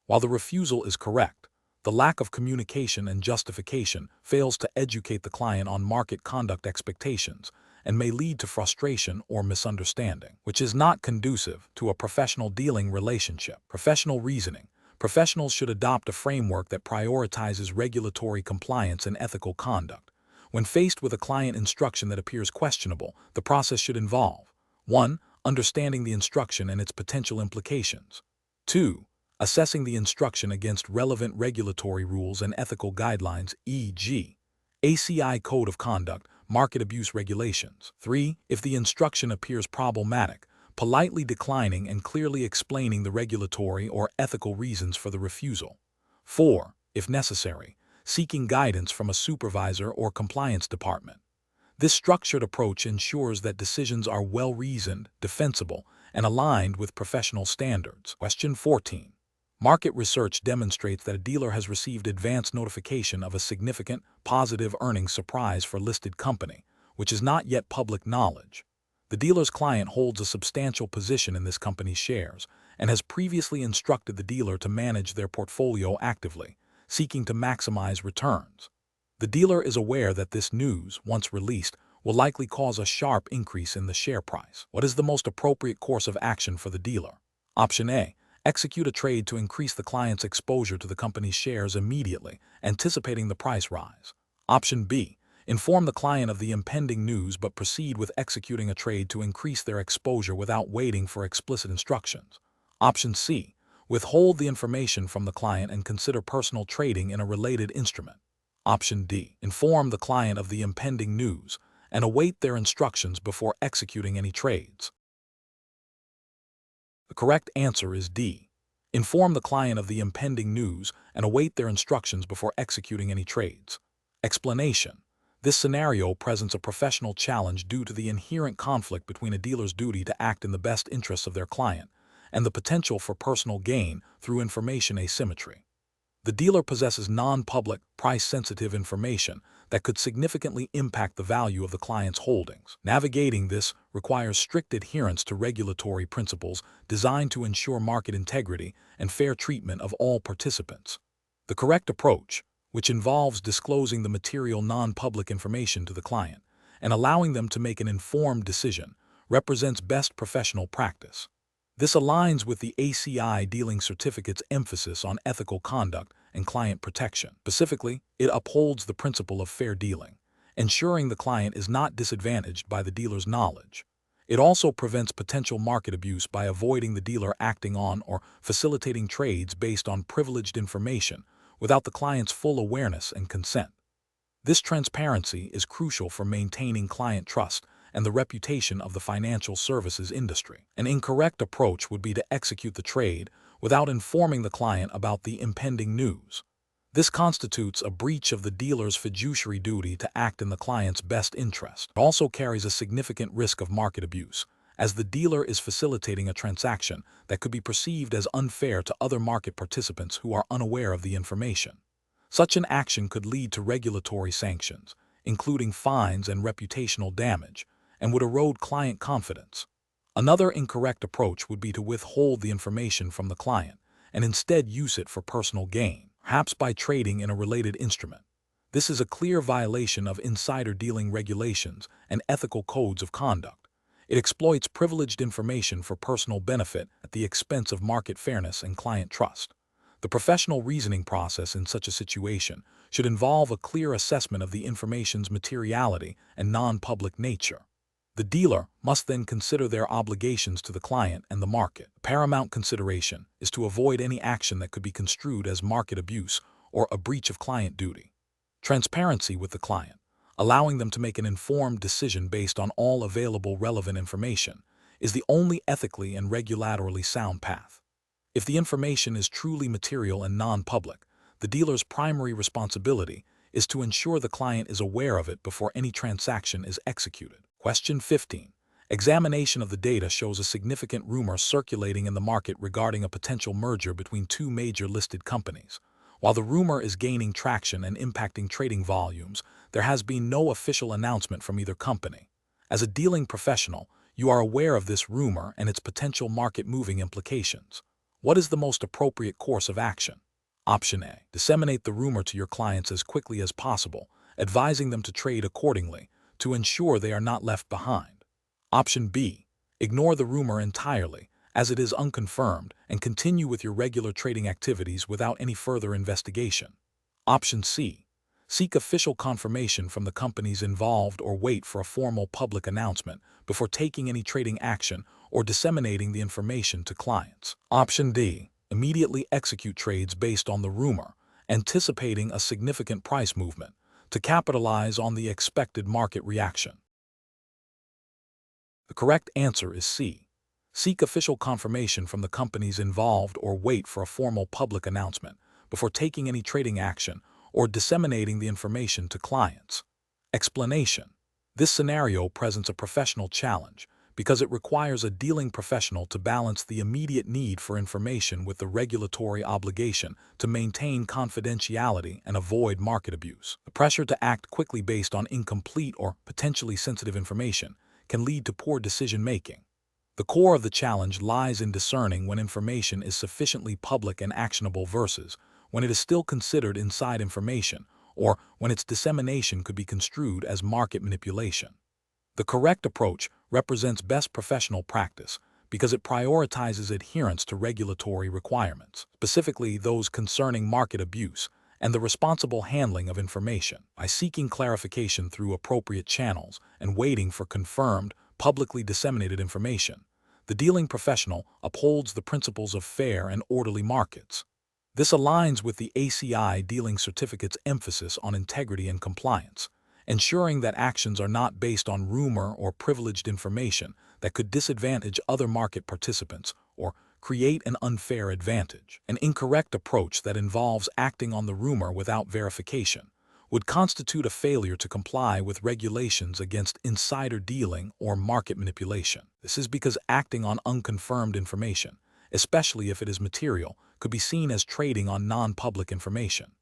While the refusal is correct, the lack of communication and justification fails to educate the client on market conduct expectations and may lead to frustration or misunderstanding, which is not conducive to a professional dealing relationship. Professional reasoning. Professionals should adopt a framework that prioritizes regulatory compliance and ethical conduct. When faced with a client instruction that appears questionable, the process should involve 1. Understanding the instruction and its potential implications. 2. Assessing the instruction against relevant regulatory rules and ethical guidelines, e.g., ACI Code of Conduct, Market Abuse Regulations. 3. If the instruction appears problematic, politely declining and clearly explaining the regulatory or ethical reasons for the refusal. 4. If necessary, seeking guidance from a supervisor or compliance department. This structured approach ensures that decisions are well-reasoned, defensible, and aligned with professional standards. Question 14. Market research demonstrates that a dealer has received advance notification of a significant, positive earnings surprise for a listed company, which is not yet public knowledge. The dealer's client holds a substantial position in this company's shares and has previously instructed the dealer to manage their portfolio actively, seeking to maximize returns. The dealer is aware that this news, once released, will likely cause a sharp increase in the share price. What is the most appropriate course of action for the dealer? Option A. Execute a trade to increase the client's exposure to the company's shares immediately, anticipating the price rise. Option B. Inform the client of the impending news but proceed with executing a trade to increase their exposure without waiting for explicit instructions. Option C. Withhold the information from the client and consider personal trading in a related instrument. Option D. Inform the client of the impending news and await their instructions before executing any trades. The correct answer is D. Inform the client of the impending news and await their instructions before executing any trades. Explanation. This scenario presents a professional challenge due to the inherent conflict between a dealer's duty to act in the best interests of their client and the potential for personal gain through information asymmetry. The dealer possesses non-public, price-sensitive information that could significantly impact the value of the client's holdings. Navigating this requires strict adherence to regulatory principles designed to ensure market integrity and fair treatment of all participants. The correct approach, which involves disclosing the material non-public information to the client and allowing them to make an informed decision, represents best professional practice. This aligns with the ACI dealing certificate's emphasis on ethical conduct and client protection. Specifically, it upholds the principle of fair dealing, ensuring the client is not disadvantaged by the dealer's knowledge. It also prevents potential market abuse by avoiding the dealer acting on or facilitating trades based on privileged information without the client's full awareness and consent. This transparency is crucial for maintaining client trust and the reputation of the financial services industry. An incorrect approach would be to execute the trade without informing the client about the impending news. This constitutes a breach of the dealer's fiduciary duty to act in the client's best interest. It also carries a significant risk of market abuse, as the dealer is facilitating a transaction that could be perceived as unfair to other market participants who are unaware of the information. Such an action could lead to regulatory sanctions, including fines and reputational damage, and would erode client confidence. Another incorrect approach would be to withhold the information from the client and instead use it for personal gain, perhaps by trading in a related instrument. This is a clear violation of insider dealing regulations and ethical codes of conduct. It exploits privileged information for personal benefit at the expense of market fairness and client trust. The professional reasoning process in such a situation should involve a clear assessment of the information's materiality and non-public nature. The dealer must then consider their obligations to the client and the market. Paramount consideration is to avoid any action that could be construed as market abuse or a breach of client duty. Transparency with the client, allowing them to make an informed decision based on all available relevant information, is the only ethically and regulatorily sound path. If the information is truly material and non-public, The dealer's primary responsibility is to ensure the client is aware of it before any transaction is executed. Question 15. Examination of the data shows a significant rumor circulating in the market regarding a potential merger between two major listed companies. While the rumor is gaining traction and impacting trading volumes, there has been no official announcement from either company. As a dealing professional, you are aware of this rumor and its potential market-moving implications. What is the most appropriate course of action? Option A. Disseminate the rumor to your clients as quickly as possible, advising them to trade accordingly to ensure they are not left behind. Option B. Ignore the rumor entirely, as it is unconfirmed, and continue with your regular trading activities without any further investigation. Option C. Seek official confirmation from the companies involved or wait for a formal public announcement before taking any trading action or disseminating the information to clients. Option D. Immediately execute trades based on the rumor, anticipating a significant price movement to capitalize on the expected market reaction. The correct answer is C. Seek official confirmation from the companies involved or wait for a formal public announcement before taking any trading action or disseminating the information to clients. Explanation. This scenario presents a professional challenge because it requires a dealing professional to balance the immediate need for information with the regulatory obligation to maintain confidentiality and avoid market abuse. The pressure to act quickly based on incomplete or potentially sensitive information can lead to poor decision-making. The core of the challenge lies in discerning when information is sufficiently public and actionable versus when it is still considered inside information or when its dissemination could be construed as market manipulation. The correct approach represents best professional practice because it prioritizes adherence to regulatory requirements, specifically those concerning market abuse and the responsible handling of information. By seeking clarification through appropriate channels and waiting for confirmed, publicly disseminated information, the dealing professional upholds the principles of fair and orderly markets. This aligns with the ACI dealing certificate's emphasis on integrity and compliance, ensuring that actions are not based on rumor or privileged information that could disadvantage other market participants or create an unfair advantage. An incorrect approach that involves acting on the rumor without verification would constitute a failure to comply with regulations against insider dealing or market manipulation. This is because acting on unconfirmed information, especially if it is material, could be seen as trading on non-public information.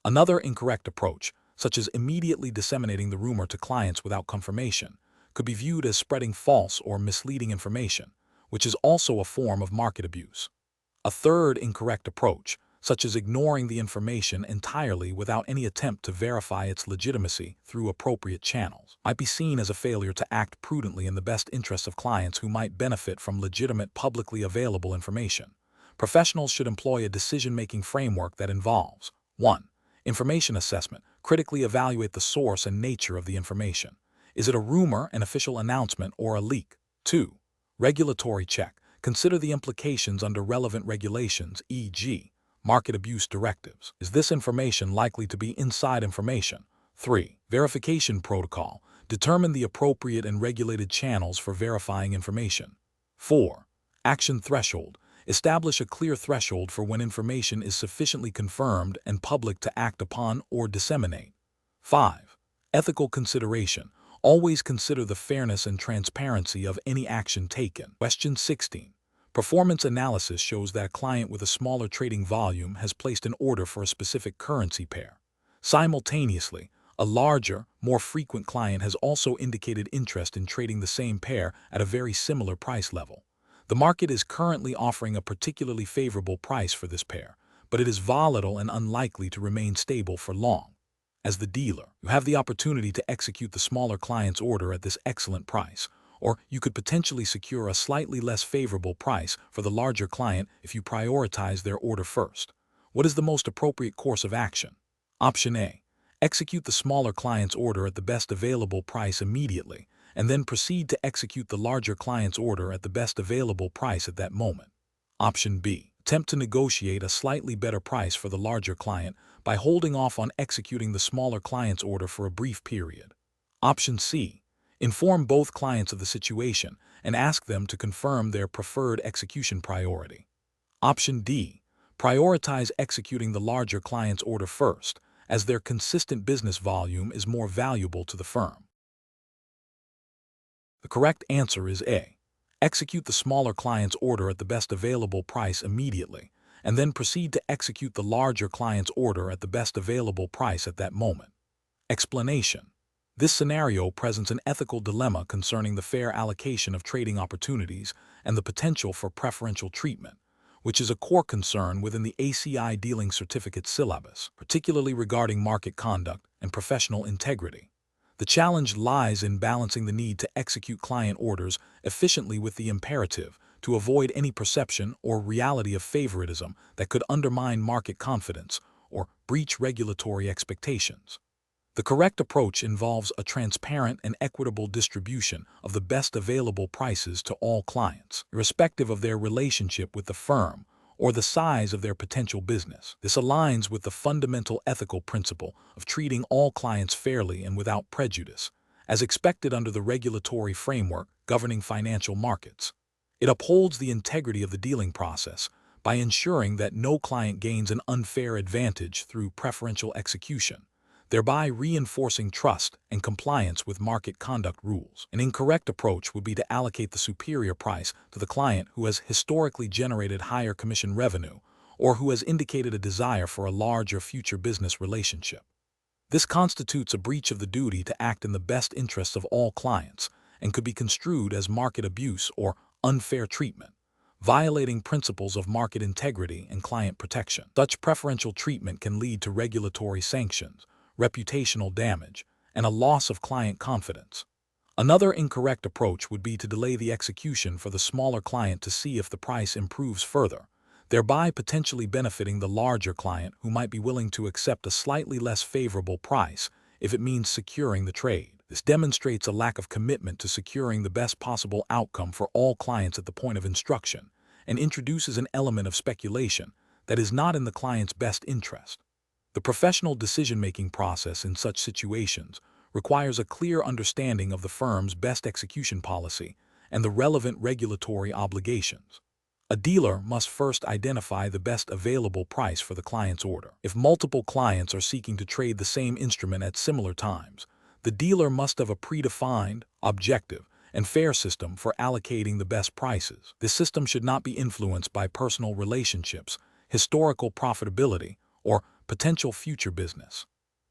Another incorrect approach, such as immediately disseminating the rumor to clients without confirmation, could be viewed as spreading false or misleading information, which is also a form of market abuse. A third incorrect approach, such as ignoring the information entirely without any attempt to verify its legitimacy through appropriate channels, might be seen as a failure to act prudently in the best interests of clients who might benefit from legitimate publicly available information. Professionals should employ a decision-making framework that involves 1. Information assessment. Critically evaluate the source and nature of the information. Is it a rumor, an official announcement, or a leak? 2. Regulatory check. Consider the implications under relevant regulations, e.g., market abuse directives. Is this information likely to be inside information? 3. Verification protocol. Determine the appropriate and regulated channels for verifying information. 4. Action threshold. Establish a clear threshold for when information is sufficiently confirmed and public to act upon or disseminate. 5. Ethical consideration. Always consider the fairness and transparency of any action taken. Question 16. Performance analysis shows that a client with a smaller trading volume has placed an order for a specific currency pair. Simultaneously, a larger, more frequent client has also indicated interest in trading the same pair at a very similar price level. The market is currently offering a particularly favorable price for this pair, but it is volatile and unlikely to remain stable for long. As the dealer, you have the opportunity to execute the smaller client's order at this excellent price, or you could potentially secure a slightly less favorable price for the larger client if you prioritize their order first. What is the most appropriate course of action? Option A. Execute the smaller client's order at the best available price immediately, and then proceed to execute the larger client's order at the best available price at that moment. Option B. Attempt to negotiate a slightly better price for the larger client by holding off on executing the smaller client's order for a brief period. Option C. Inform both clients of the situation and ask them to confirm their preferred execution priority. Option D. Prioritize executing the larger client's order first, as their consistent business volume is more valuable to the firm. The correct answer is A. Execute the smaller client's order at the best available price immediately, and then proceed to execute the larger client's order at the best available price at that moment. Explanation. This scenario presents an ethical dilemma concerning the fair allocation of trading opportunities and the potential for preferential treatment, which is a core concern within the ACI dealing certificate syllabus, particularly regarding market conduct and professional integrity. The challenge lies in balancing the need to execute client orders efficiently with the imperative to avoid any perception or reality of favoritism that could undermine market confidence or breach regulatory expectations. The correct approach involves a transparent and equitable distribution of the best available prices to all clients, irrespective of their relationship with the firm or the size of their potential business. This aligns with the fundamental ethical principle of treating all clients fairly and without prejudice, as expected under the regulatory framework governing financial markets. It upholds the integrity of the dealing process by ensuring that no client gains an unfair advantage through preferential execution, thereby reinforcing trust and compliance with market conduct rules. An incorrect approach would be to allocate the superior price to the client who has historically generated higher commission revenue or who has indicated a desire for a larger future business relationship. This constitutes a breach of the duty to act in the best interests of all clients and could be construed as market abuse or unfair treatment, violating principles of market integrity and client protection. Such preferential treatment can lead to regulatory sanctions, reputational damage, and a loss of client confidence. Another incorrect approach would be to delay the execution for the smaller client to see if the price improves further, thereby potentially benefiting the larger client who might be willing to accept a slightly less favorable price if it means securing the trade. This demonstrates a lack of commitment to securing the best possible outcome for all clients at the point of instruction and introduces an element of speculation that is not in the client's best interest. The professional decision-making process in such situations requires a clear understanding of the firm's best execution policy and the relevant regulatory obligations. A dealer must first identify the best available price for the client's order. If multiple clients are seeking to trade the same instrument at similar times, the dealer must have a predefined, objective, and fair system for allocating the best prices. This system should not be influenced by personal relationships, historical profitability, or potential future business.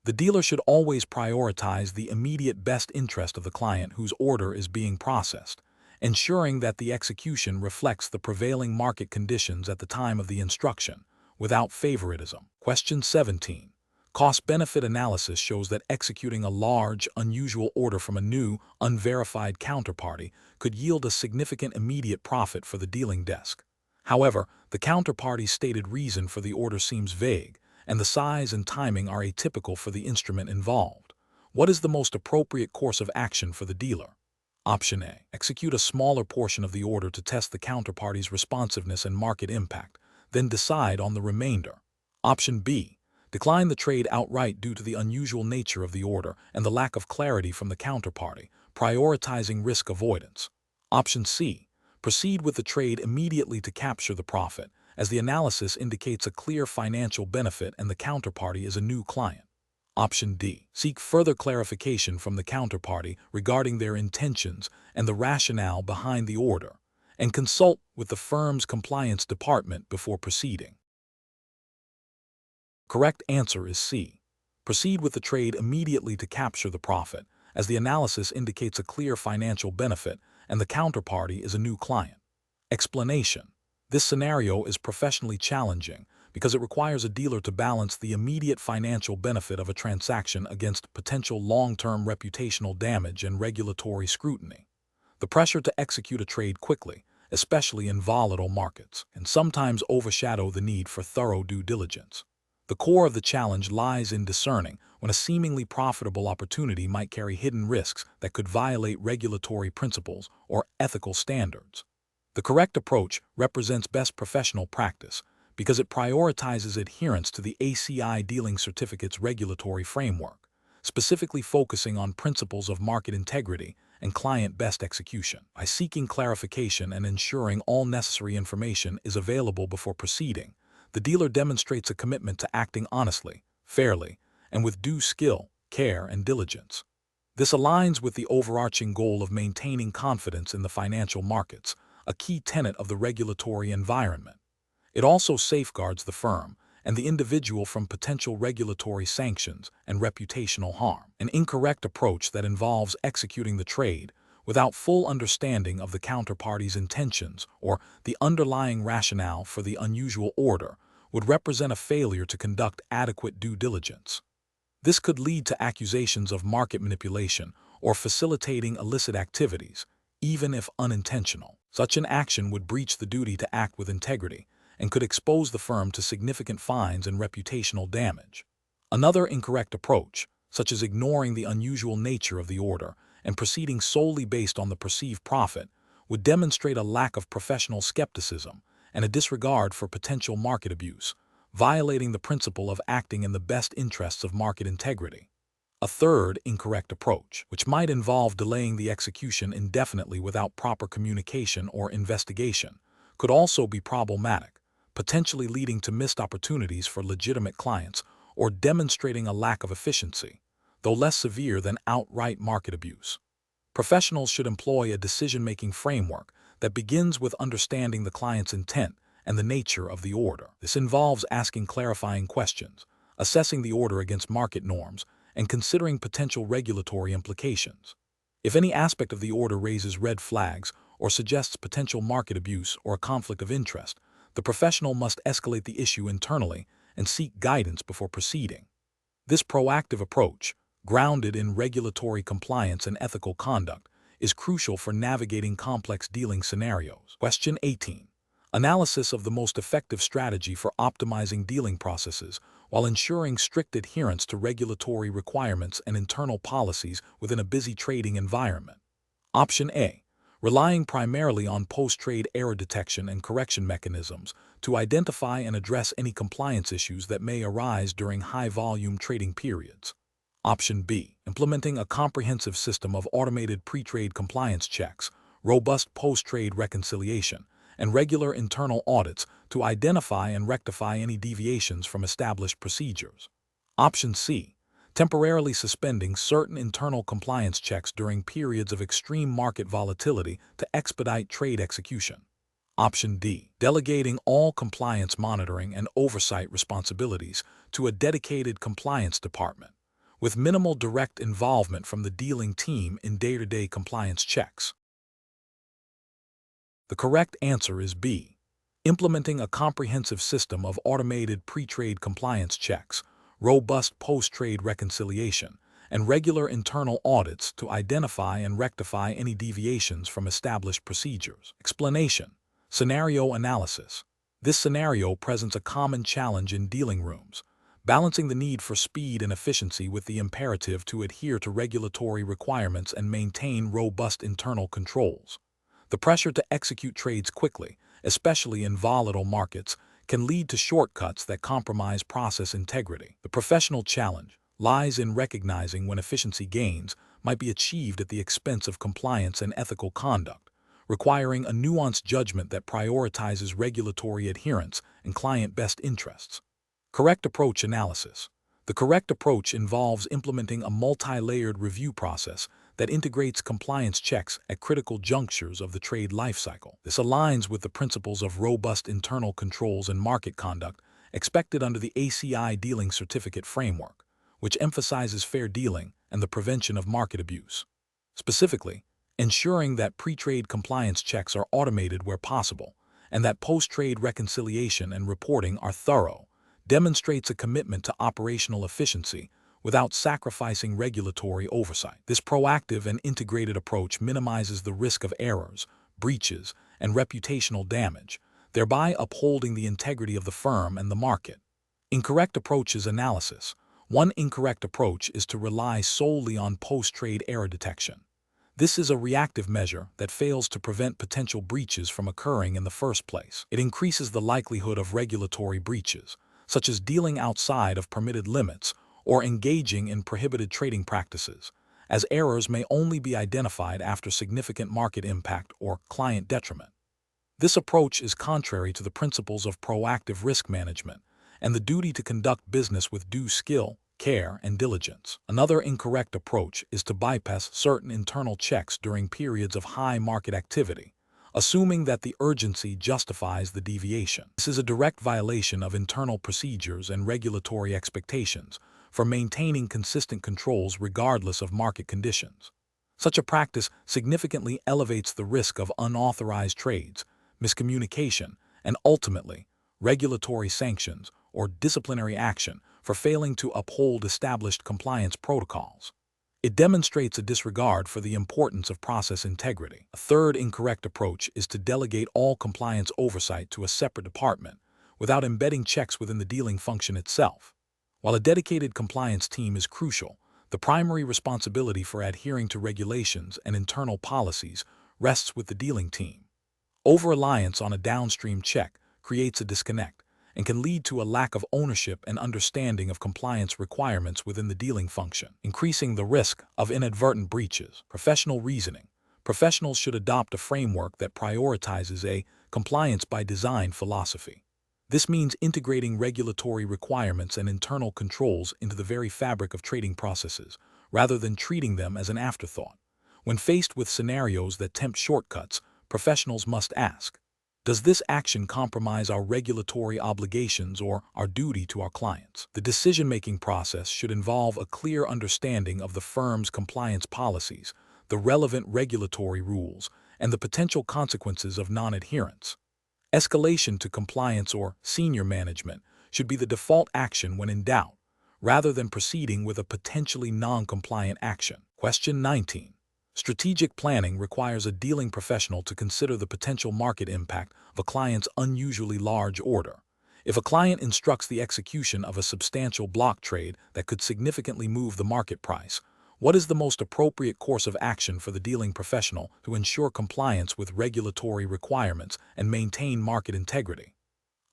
The dealer should always prioritize the immediate best interest of the client whose order is being processed, ensuring that the execution reflects the prevailing market conditions at the time of the instruction, without favoritism. Question 17. Cost-benefit analysis shows that executing a large, unusual order from a new, unverified counterparty could yield a significant immediate profit for the dealing desk. However, the counterparty's stated reason for the order seems vague, and the size and timing are atypical for the instrument involved. What is the most appropriate course of action for the dealer? Option A. Execute a smaller portion of the order to test the counterparty's responsiveness and market impact, then decide on the remainder. Option B. Decline the trade outright due to the unusual nature of the order and the lack of clarity from the counterparty, prioritizing risk avoidance. Option C. Proceed with the trade immediately to capture the profit, as the analysis indicates a clear financial benefit and the counterparty is a new client. Option D. Seek further clarification from the counterparty regarding their intentions and the rationale behind the order, and consult with the firm's compliance department before proceeding. Correct answer is C. Proceed with the trade immediately to capture the profit, as the analysis indicates a clear financial benefit and the counterparty is a new client. Explanation. This scenario is professionally challenging because it requires a dealer to balance the immediate financial benefit of a transaction against potential long-term reputational damage and regulatory scrutiny. The pressure to execute a trade quickly, especially in volatile markets, can sometimes overshadow the need for thorough due diligence. The core of the challenge lies in discerning when a seemingly profitable opportunity might carry hidden risks that could violate regulatory principles or ethical standards. The correct approach represents best professional practice because it prioritizes adherence to the ACI dealing certificate's regulatory framework, specifically focusing on principles of market integrity and client best execution. By seeking clarification and ensuring all necessary information is available before proceeding, the dealer demonstrates a commitment to acting honestly, fairly, and with due skill, care, and diligence. This aligns with the overarching goal of maintaining confidence in the financial markets, a key tenet of the regulatory environment. It also safeguards the firm and the individual from potential regulatory sanctions and reputational harm. An incorrect approach that involves executing the trade without full understanding of the counterparty's intentions or the underlying rationale for the unusual order would represent a failure to conduct adequate due diligence. This could lead to accusations of market manipulation or facilitating illicit activities, even if unintentional. Such an action would breach the duty to act with integrity and could expose the firm to significant fines and reputational damage. Another incorrect approach, such as ignoring the unusual nature of the order and proceeding solely based on the perceived profit, would demonstrate a lack of professional skepticism and a disregard for potential market abuse, violating the principle of acting in the best interests of market integrity. A third incorrect approach, which might involve delaying the execution indefinitely without proper communication or investigation, could also be problematic, potentially leading to missed opportunities for legitimate clients or demonstrating a lack of efficiency, though less severe than outright market abuse. Professionals should employ a decision-making framework that begins with understanding the client's intent and the nature of the order. This involves asking clarifying questions, assessing the order against market norms, and considering potential regulatory implications. If any aspect of the order raises red flags or suggests potential market abuse or a conflict of interest, the professional must escalate the issue internally and seek guidance before proceeding. This proactive approach, grounded in regulatory compliance and ethical conduct, is crucial for navigating complex dealing scenarios. Question 18. Analysis of the most effective strategy for optimizing dealing processes while ensuring strict adherence to regulatory requirements and internal policies within a busy trading environment. Option A. Relying primarily on post-trade error detection and correction mechanisms to identify and address any compliance issues that may arise during high-volume trading periods. Option B. Implementing a comprehensive system of automated pre-trade compliance checks, robust post-trade reconciliation, and regular internal audits to identify and rectify any deviations from established procedures. Option C. Temporarily suspending certain internal compliance checks during periods of extreme market volatility to expedite trade execution. Option D. Delegating all compliance monitoring and oversight responsibilities to a dedicated compliance department, with minimal direct involvement from the dealing team in day-to-day compliance checks. The correct answer is B. Implementing a comprehensive system of automated pre-trade compliance checks, robust post-trade reconciliation, and regular internal audits to identify and rectify any deviations from established procedures. Explanation. Scenario analysis. This scenario presents a common challenge in dealing rooms, balancing the need for speed and efficiency with the imperative to adhere to regulatory requirements and maintain robust internal controls. The pressure to execute trades quickly, especially in volatile markets, can lead to shortcuts that compromise process integrity. The professional challenge lies in recognizing when efficiency gains might be achieved at the expense of compliance and ethical conduct, requiring a nuanced judgment that prioritizes regulatory adherence and client best interests. Correct approach analysis. The correct approach involves implementing a multi-layered review process that integrates compliance checks at critical junctures of the trade lifecycle. This aligns with the principles of robust internal controls and market conduct expected under the ACI dealing certificate framework, which emphasizes fair dealing and the prevention of market abuse. Specifically, ensuring that pre-trade compliance checks are automated where possible and that post-trade reconciliation and reporting are thorough demonstrates a commitment to operational efficiency without sacrificing regulatory oversight. This proactive and integrated approach minimizes the risk of errors, breaches, and reputational damage, thereby upholding the integrity of the firm and the market. Incorrect approaches analysis. One incorrect approach is to rely solely on post-trade error detection. This is a reactive measure that fails to prevent potential breaches from occurring in the first place. It increases the likelihood of regulatory breaches, such as dealing outside of permitted limits or engaging in prohibited trading practices, as errors may only be identified after significant market impact or client detriment. This approach is contrary to the principles of proactive risk management and the duty to conduct business with due skill, care, and diligence. Another incorrect approach is to bypass certain internal checks during periods of high market activity, assuming that the urgency justifies the deviation. This is a direct violation of internal procedures and regulatory expectations for maintaining consistent controls regardless of market conditions. Such a practice significantly elevates the risk of unauthorized trades, miscommunication, and ultimately, regulatory sanctions or disciplinary action for failing to uphold established compliance protocols. It demonstrates a disregard for the importance of process integrity. A third incorrect approach is to delegate all compliance oversight to a separate department without embedding checks within the dealing function itself. While a dedicated compliance team is crucial, the primary responsibility for adhering to regulations and internal policies rests with the dealing team. Over-reliance on a downstream check creates a disconnect and can lead to a lack of ownership and understanding of compliance requirements within the dealing function, increasing the risk of inadvertent breaches. Professional reasoning. Professionals should adopt a framework that prioritizes a compliance by design philosophy. This means integrating regulatory requirements and internal controls into the very fabric of trading processes, rather than treating them as an afterthought. When faced with scenarios that tempt shortcuts, professionals must ask, does this action compromise our regulatory obligations or our duty to our clients? The decision-making process should involve a clear understanding of the firm's compliance policies, the relevant regulatory rules, and the potential consequences of non-adherence. Escalation to compliance or senior management should be the default action when in doubt, rather than proceeding with a potentially non-compliant action. Question 19. Strategic planning requires a dealing professional to consider the potential market impact of a client's unusually large order. If a client instructs the execution of a substantial block trade that could significantly move the market price, what is the most appropriate course of action for the dealing professional to ensure compliance with regulatory requirements and maintain market integrity?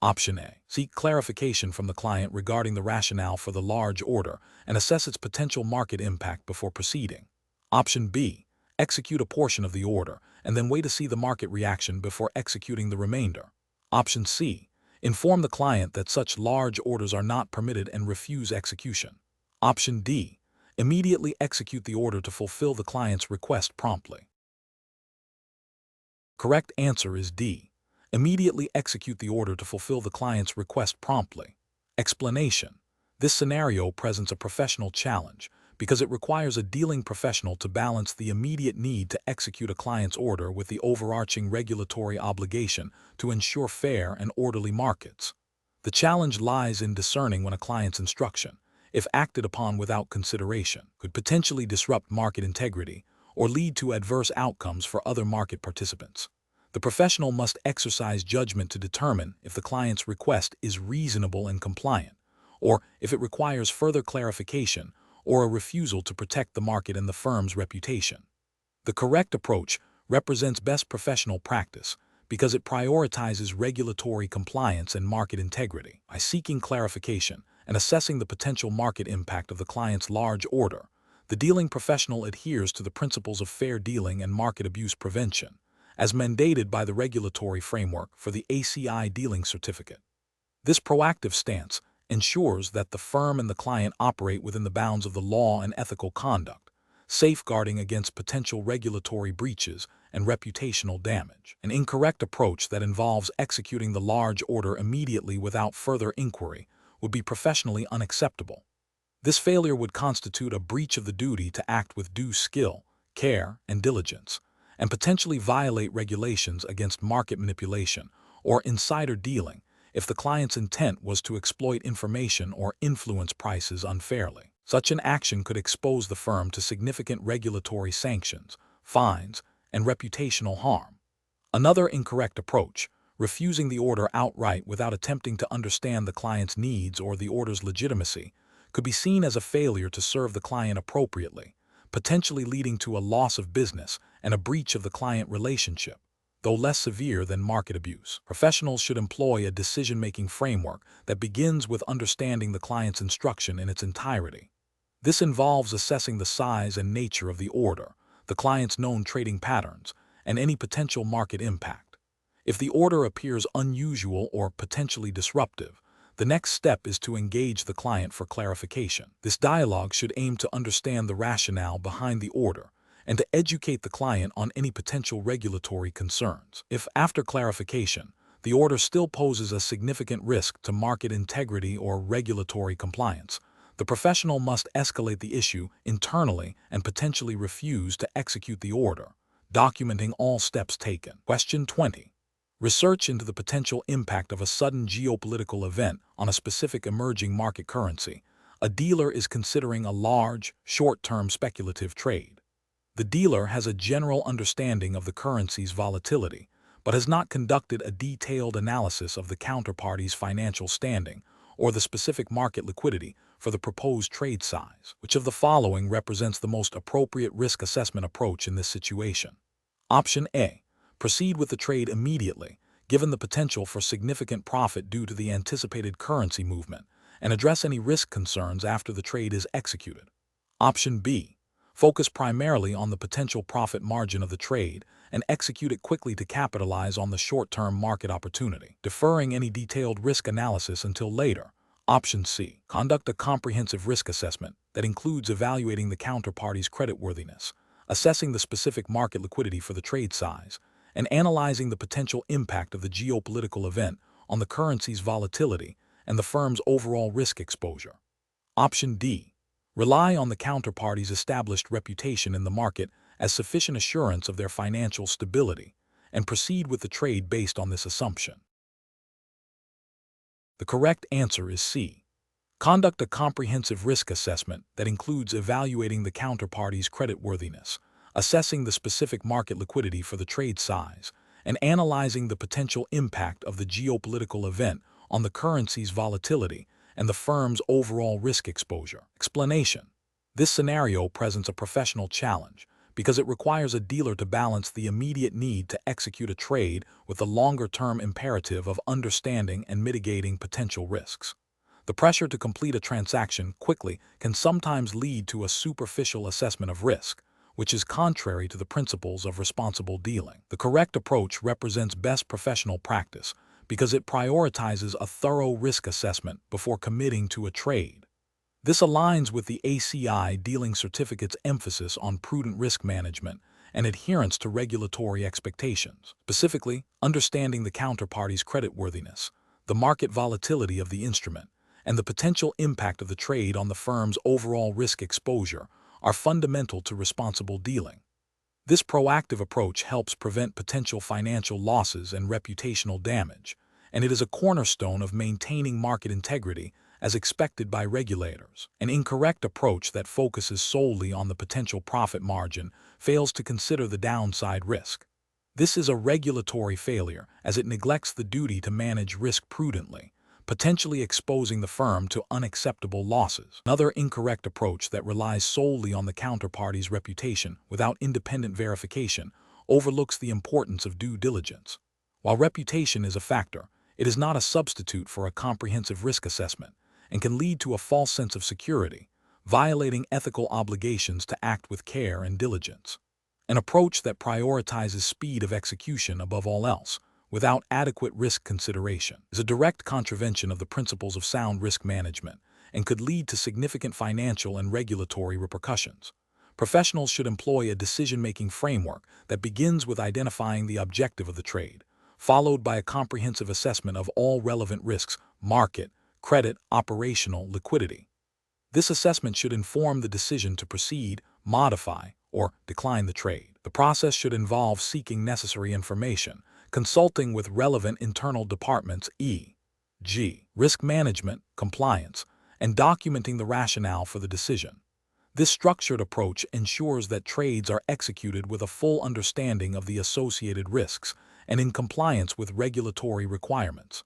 Option A. Seek clarification from the client regarding the rationale for the large order and assess its potential market impact before proceeding. Option B. Execute a portion of the order and then wait to see the market reaction before executing the remainder. Option C. Inform the client that such large orders are not permitted and refuse execution. Option D. Immediately execute the order to fulfill the client's request promptly. Correct answer is D. Immediately execute the order to fulfill the client's request promptly. Explanation. This scenario presents a professional challenge because it requires a dealing professional to balance the immediate need to execute a client's order with the overarching regulatory obligation to ensure fair and orderly markets. The challenge lies in discerning when a client's instruction, if acted upon without consideration, could potentially disrupt market integrity or lead to adverse outcomes for other market participants. The professional must exercise judgment to determine if the client's request is reasonable and compliant, or if it requires further clarification or a refusal to protect the market and the firm's reputation. The correct approach represents best professional practice because it prioritizes regulatory compliance and market integrity. By seeking clarification and assessing the potential market impact of the client's large order, the dealing professional adheres to the principles of fair dealing and market abuse prevention, as mandated by the regulatory framework for the ACI dealing certificate. This proactive stance ensures that the firm and the client operate within the bounds of the law and ethical conduct, safeguarding against potential regulatory breaches and reputational damage. An incorrect approach that involves executing the large order immediately without further inquiry would be professionally unacceptable. This failure would constitute a breach of the duty to act with due skill, care, and diligence, and potentially violate regulations against market manipulation or insider dealing if the client's intent was to exploit information or influence prices unfairly. Such an action could expose the firm to significant regulatory sanctions, fines, and reputational harm. Another incorrect approach, refusing the order outright without attempting to understand the client's needs or the order's legitimacy, could be seen as a failure to serve the client appropriately, potentially leading to a loss of business and a breach of the client relationship. Though less severe than market abuse, professionals should employ a decision-making framework that begins with understanding the client's instruction in its entirety. This involves assessing the size and nature of the order, the client's known trading patterns, and any potential market impact. If the order appears unusual or potentially disruptive, the next step is to engage the client for clarification. This dialogue should aim to understand the rationale behind the order and to educate the client on any potential regulatory concerns. If, after clarification, the order still poses a significant risk to market integrity or regulatory compliance, the professional must escalate the issue internally and potentially refuse to execute the order, documenting all steps taken. Question 20. Research into the potential impact of a sudden geopolitical event on a specific emerging market currency. A dealer is considering a large, short-term speculative trade. The dealer has a general understanding of the currency's volatility, but has not conducted a detailed analysis of the counterparty's financial standing or the specific market liquidity for the proposed trade size. Which of the following represents the most appropriate risk assessment approach in this situation? Option A. Proceed with the trade immediately, given the potential for significant profit due to the anticipated currency movement, and address any risk concerns after the trade is executed. Option B. Focus primarily on the potential profit margin of the trade and execute it quickly to capitalize on the short-term market opportunity, deferring any detailed risk analysis until later. Option C. Conduct a comprehensive risk assessment that includes evaluating the counterparty's creditworthiness, assessing the specific market liquidity for the trade size, and analyzing the potential impact of the geopolitical event on the currency's volatility and the firm's overall risk exposure. Option D. Rely on the counterparty's established reputation in the market as sufficient assurance of their financial stability, and proceed with the trade based on this assumption. The correct answer is C. Conduct a comprehensive risk assessment that includes evaluating the counterparty's creditworthiness, assessing the specific market liquidity for the trade size, and analyzing the potential impact of the geopolitical event on the currency's volatility and the firm's overall risk exposure. Explanation. This scenario presents a professional challenge because it requires a dealer to balance the immediate need to execute a trade with the longer-term imperative of understanding and mitigating potential risks. The pressure to complete a transaction quickly can sometimes lead to a superficial assessment of risk, which is contrary to the principles of responsible dealing. The correct approach represents best professional practice because it prioritizes a thorough risk assessment before committing to a trade. This aligns with the ACI dealing certificate's emphasis on prudent risk management and adherence to regulatory expectations, specifically understanding the counterparty's creditworthiness, the market volatility of the instrument, and the potential impact of the trade on the firm's overall risk exposure are fundamental to responsible dealing. This proactive approach helps prevent potential financial losses and reputational damage, and it is a cornerstone of maintaining market integrity as expected by regulators. An incorrect approach that focuses solely on the potential profit margin fails to consider the downside risk. This is a regulatory failure as it neglects the duty to manage risk prudently, potentially exposing the firm to unacceptable losses. Another incorrect approach that relies solely on the counterparty's reputation without independent verification overlooks the importance of due diligence. While reputation is a factor, it is not a substitute for a comprehensive risk assessment and can lead to a false sense of security, violating ethical obligations to act with care and diligence. An approach that prioritizes speed of execution above all else, without adequate risk consideration, is a direct contravention of the principles of sound risk management and could lead to significant financial and regulatory repercussions. Professionals should employ a decision-making framework that begins with identifying the objective of the trade, followed by a comprehensive assessment of all relevant risks: market, credit, operational, liquidity. This assessment should inform the decision to proceed, modify, or decline the trade. The process should involve seeking necessary information, consulting with relevant internal departments, e.g., risk management, compliance, and documenting the rationale for the decision. This structured approach ensures that trades are executed with a full understanding of the associated risks and in compliance with regulatory requirements.